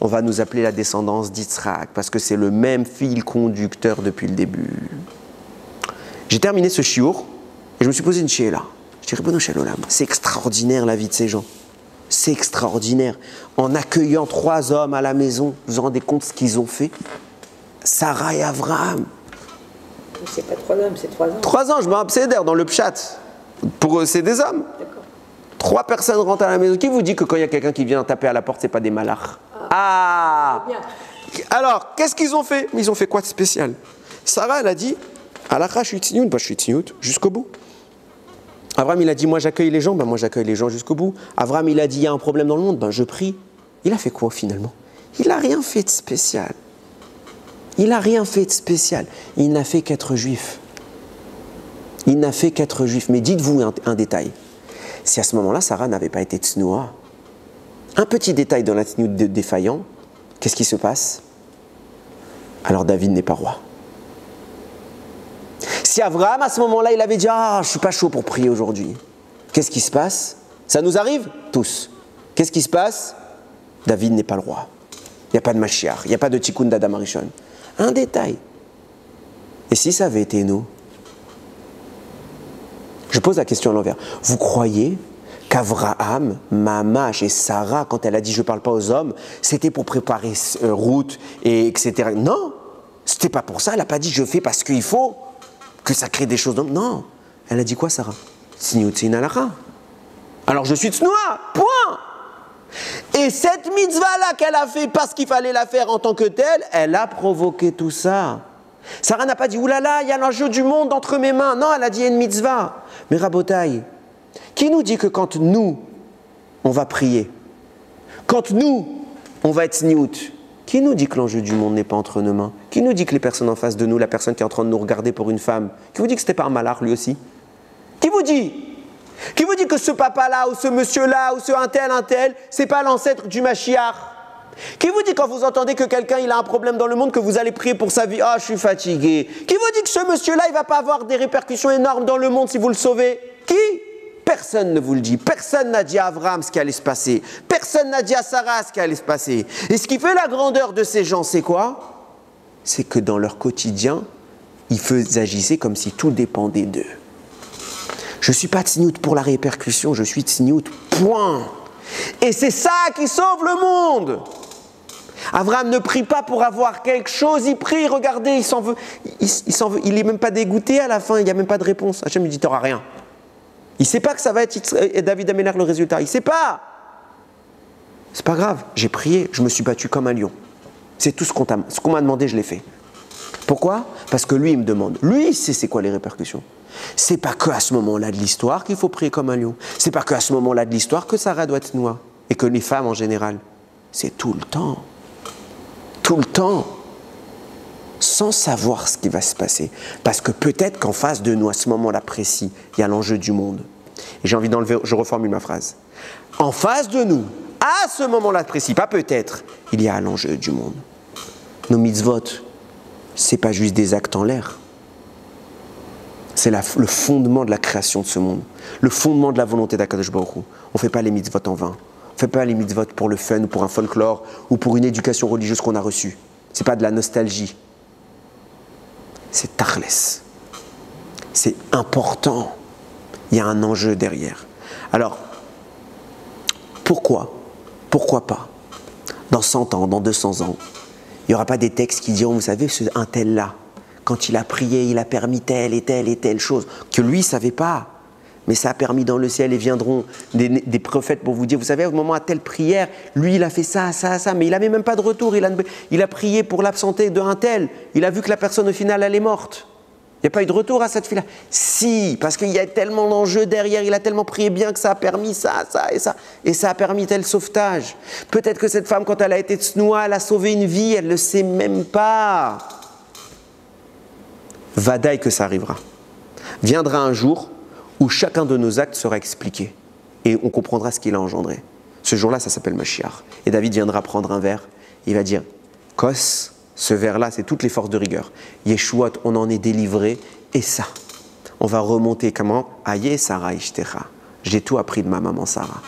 on va nous appeler la descendance d'Yitzhak, parce que c'est le même fil conducteur depuis le début. J'ai terminé ce shiur, et je me suis posé une shéla. Je dirais, bon, Shalom, c'est extraordinaire la vie de ces gens. C'est extraordinaire. En accueillant 3 hommes à la maison, vous vous rendez compte ce qu'ils ont fait? Sarah et Abraham. C'est pas 3 hommes, c'est 3 ans. 3 ans, je me rappelle dans le pshat. Pour eux, c'est des hommes. D'accord. 3 personnes rentrent à la maison. Qui vous dit que quand il y a quelqu'un qui vient taper à la porte, c'est pas des malachs? Ah, Bien. Alors, qu'est-ce qu'ils ont fait? Ils ont fait quoi de spécial? Sarah, elle a dit, Alakha, je suis tzniut, je suis tzniut jusqu'au bout. Abraham, il a dit, moi j'accueille les gens, moi j'accueille les gens jusqu'au bout. Abraham, il a dit, il y a un problème dans le monde, je prie. Il a fait quoi finalement? Il n'a rien fait de spécial. Il n'a rien fait de spécial. Il n'a fait qu'être juif. Il n'a fait qu'être juif. Mais dites-vous un détail. Si à ce moment-là, Sarah n'avait pas été tsnoua, un petit détail dans la tsnout défaillant, qu'est-ce qui se passe? Alors David n'est pas roi. Si Abraham, à ce moment-là, il avait dit « Ah, je ne suis pas chaud pour prier aujourd'hui », qu'est-ce qui se passe? Ça nous arrive tous. Qu'est-ce qui se passe? David n'est pas le roi. Il n'y a pas de Mashiach, il n'y a pas de Tikkun d'Adam Arishon. Un détail. Et si ça avait été nous? Je pose la question à l'envers. Vous croyez qu'Avraham, Mamash et Sarah, quand elle a dit « Je ne parle pas aux hommes », c'était pour préparer Ruth, et etc. Non, c'était pas pour ça. Elle n'a pas dit « Je fais parce qu'il faut ». Que ça crée des choses. Non. Elle a dit quoi, Sarah? Tzniut, c'est une halakha. Alors je suis tsnoua, point. Et cette mitzvah-là qu'elle a fait parce qu'il fallait la faire en tant que telle, elle a provoqué tout ça. Sarah n'a pas dit, oulala, il y a l'enjeu du monde entre mes mains. Non, elle a dit, il y a une mitzvah. Mais Rabotai, qui nous dit que quand nous, on va prier, quand nous, on va être tzniut, qui nous dit que l'enjeu du monde n'est pas entre nos mains? Qui nous dit que les personnes en face de nous, la personne qui est en train de nous regarder pour une femme, qui vous dit que c'était pas un malach lui aussi? Qui vous dit? Qui vous dit que ce papa-là, ou ce monsieur-là, ou ce un tel, c'est pas l'ancêtre du Mashiach? Qui vous dit quand vous entendez que quelqu'un il a un problème dans le monde, que vous allez prier pour sa vie? Ah, je suis fatigué. Qui vous dit que ce monsieur-là, il va pas avoir des répercussions énormes dans le monde si vous le sauvez? Qui? Personne ne vous le dit. Personne n'a dit à Abraham ce qui allait se passer. Personne n'a dit à Sarah ce qui allait se passer. Et ce qui fait la grandeur de ces gens, c'est quoi? C'est que dans leur quotidien, ils agissaient comme si tout dépendait d'eux. Je ne suis pas tsniout pour la répercussion, je suis tsniout, point. Et c'est ça qui sauve le monde. Abraham ne prie pas pour avoir quelque chose, il prie, regardez, il s'en veut. Il n'est même pas dégoûté à la fin, il n'y a même pas de réponse. Hachem lui dit, t'auras rien. Il ne sait pas que ça va être David Améler le résultat. Il ne sait pas. C'est pas grave. J'ai prié. Je me suis battu comme un lion. C'est tout ce qu'on m'a demandé, je l'ai fait. Pourquoi? Parce que lui, il me demande. Lui, il sait c'est quoi les répercussions. C'est pas que à ce moment-là de l'histoire qu'il faut prier comme un lion. C'est pas que à ce moment-là de l'histoire que Sarah doit être noire. Et que les femmes en général. C'est tout le temps. Tout le temps. Sans savoir ce qui va se passer. Parce que peut-être qu'en face de nous, à ce moment-là précis, il y a l'enjeu du monde. Et j'ai envie d'enlever, je reformule ma phrase. En face de nous, à ce moment-là précis, pas peut-être, il y a l'enjeu du monde. Nos mitzvot, c'est pas juste des actes en l'air. C'est le fondement de la création de ce monde. Le fondement de la volonté d'Akadosh Baruch Hu. On ne fait pas les mitzvot en vain. ne fait pas les mitzvot pour le fun ou pour un folklore ou pour une éducation religieuse qu'on a reçue. Ce n'est pas de la nostalgie. C'est tachles. C'est important. Il y a un enjeu derrière. Alors, pourquoi pas, dans 100 ans, dans 200 ans, il n'y aura pas des textes qui diront, vous savez, un tel-là, quand il a prié, il a permis telle et telle et telle chose, que lui ne savait pas. Mais ça a permis dans le ciel et viendront des prophètes pour vous dire, vous savez, au moment à telle prière, lui, il a fait ça, ça, ça, mais il n'avait même pas de retour. Il a prié pour l'absenté d'un tel. Il a vu que la personne, au final, elle est morte. Il n'y a pas eu de retour à cette fille-là. Si, parce qu'il y a tellement d'enjeux derrière, il a tellement prié bien que ça a permis ça, ça et ça. Et ça a permis tel sauvetage. Peut-être que cette femme, quand elle a été tsnoua, elle a sauvé une vie, elle ne le sait même pas. Vadaï que ça arrivera. Viendra un jour où chacun de nos actes sera expliqué. Et on comprendra ce qu'il a engendré. Ce jour-là, ça s'appelle Mashiach. Et David viendra prendre un verre. Il va dire, Kos, ce verre-là, c'est toutes les forces de rigueur. Yeshuot, on en est délivré. Et ça, on va remonter comment? Aye Sarah Ishtecha. J'ai tout appris de ma maman Sarah.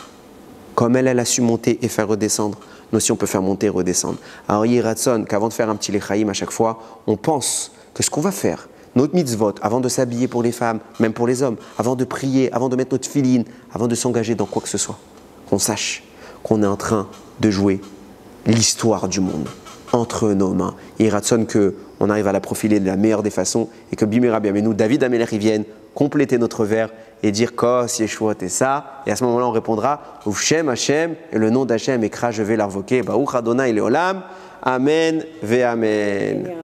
Comme elle a su monter et faire redescendre, nous aussi on peut faire monter et redescendre. Alors Yiratson, qu'avant de faire un petit lechaïm à chaque fois, on pense que ce qu'on va faire, notre mitzvot, avant de s'habiller pour les femmes, même pour les hommes, avant de prier, avant de mettre notre filine, avant de s'engager dans quoi que ce soit, qu'on sache qu'on est en train de jouer l'histoire du monde entre nos mains. Et Ratson qu'on arrive à la profiler de la meilleure des façons et que Bimera Biamenu, David Améler, ils viennent compléter notre vers et dire Kos, Yeshuot et ça. Et à ce moment-là, on répondra Uvshem Hashem, et le nom d'Hachem, Ekra, je vais l'invoquer. Baruch Adonai Leolam. Amen ve Amen.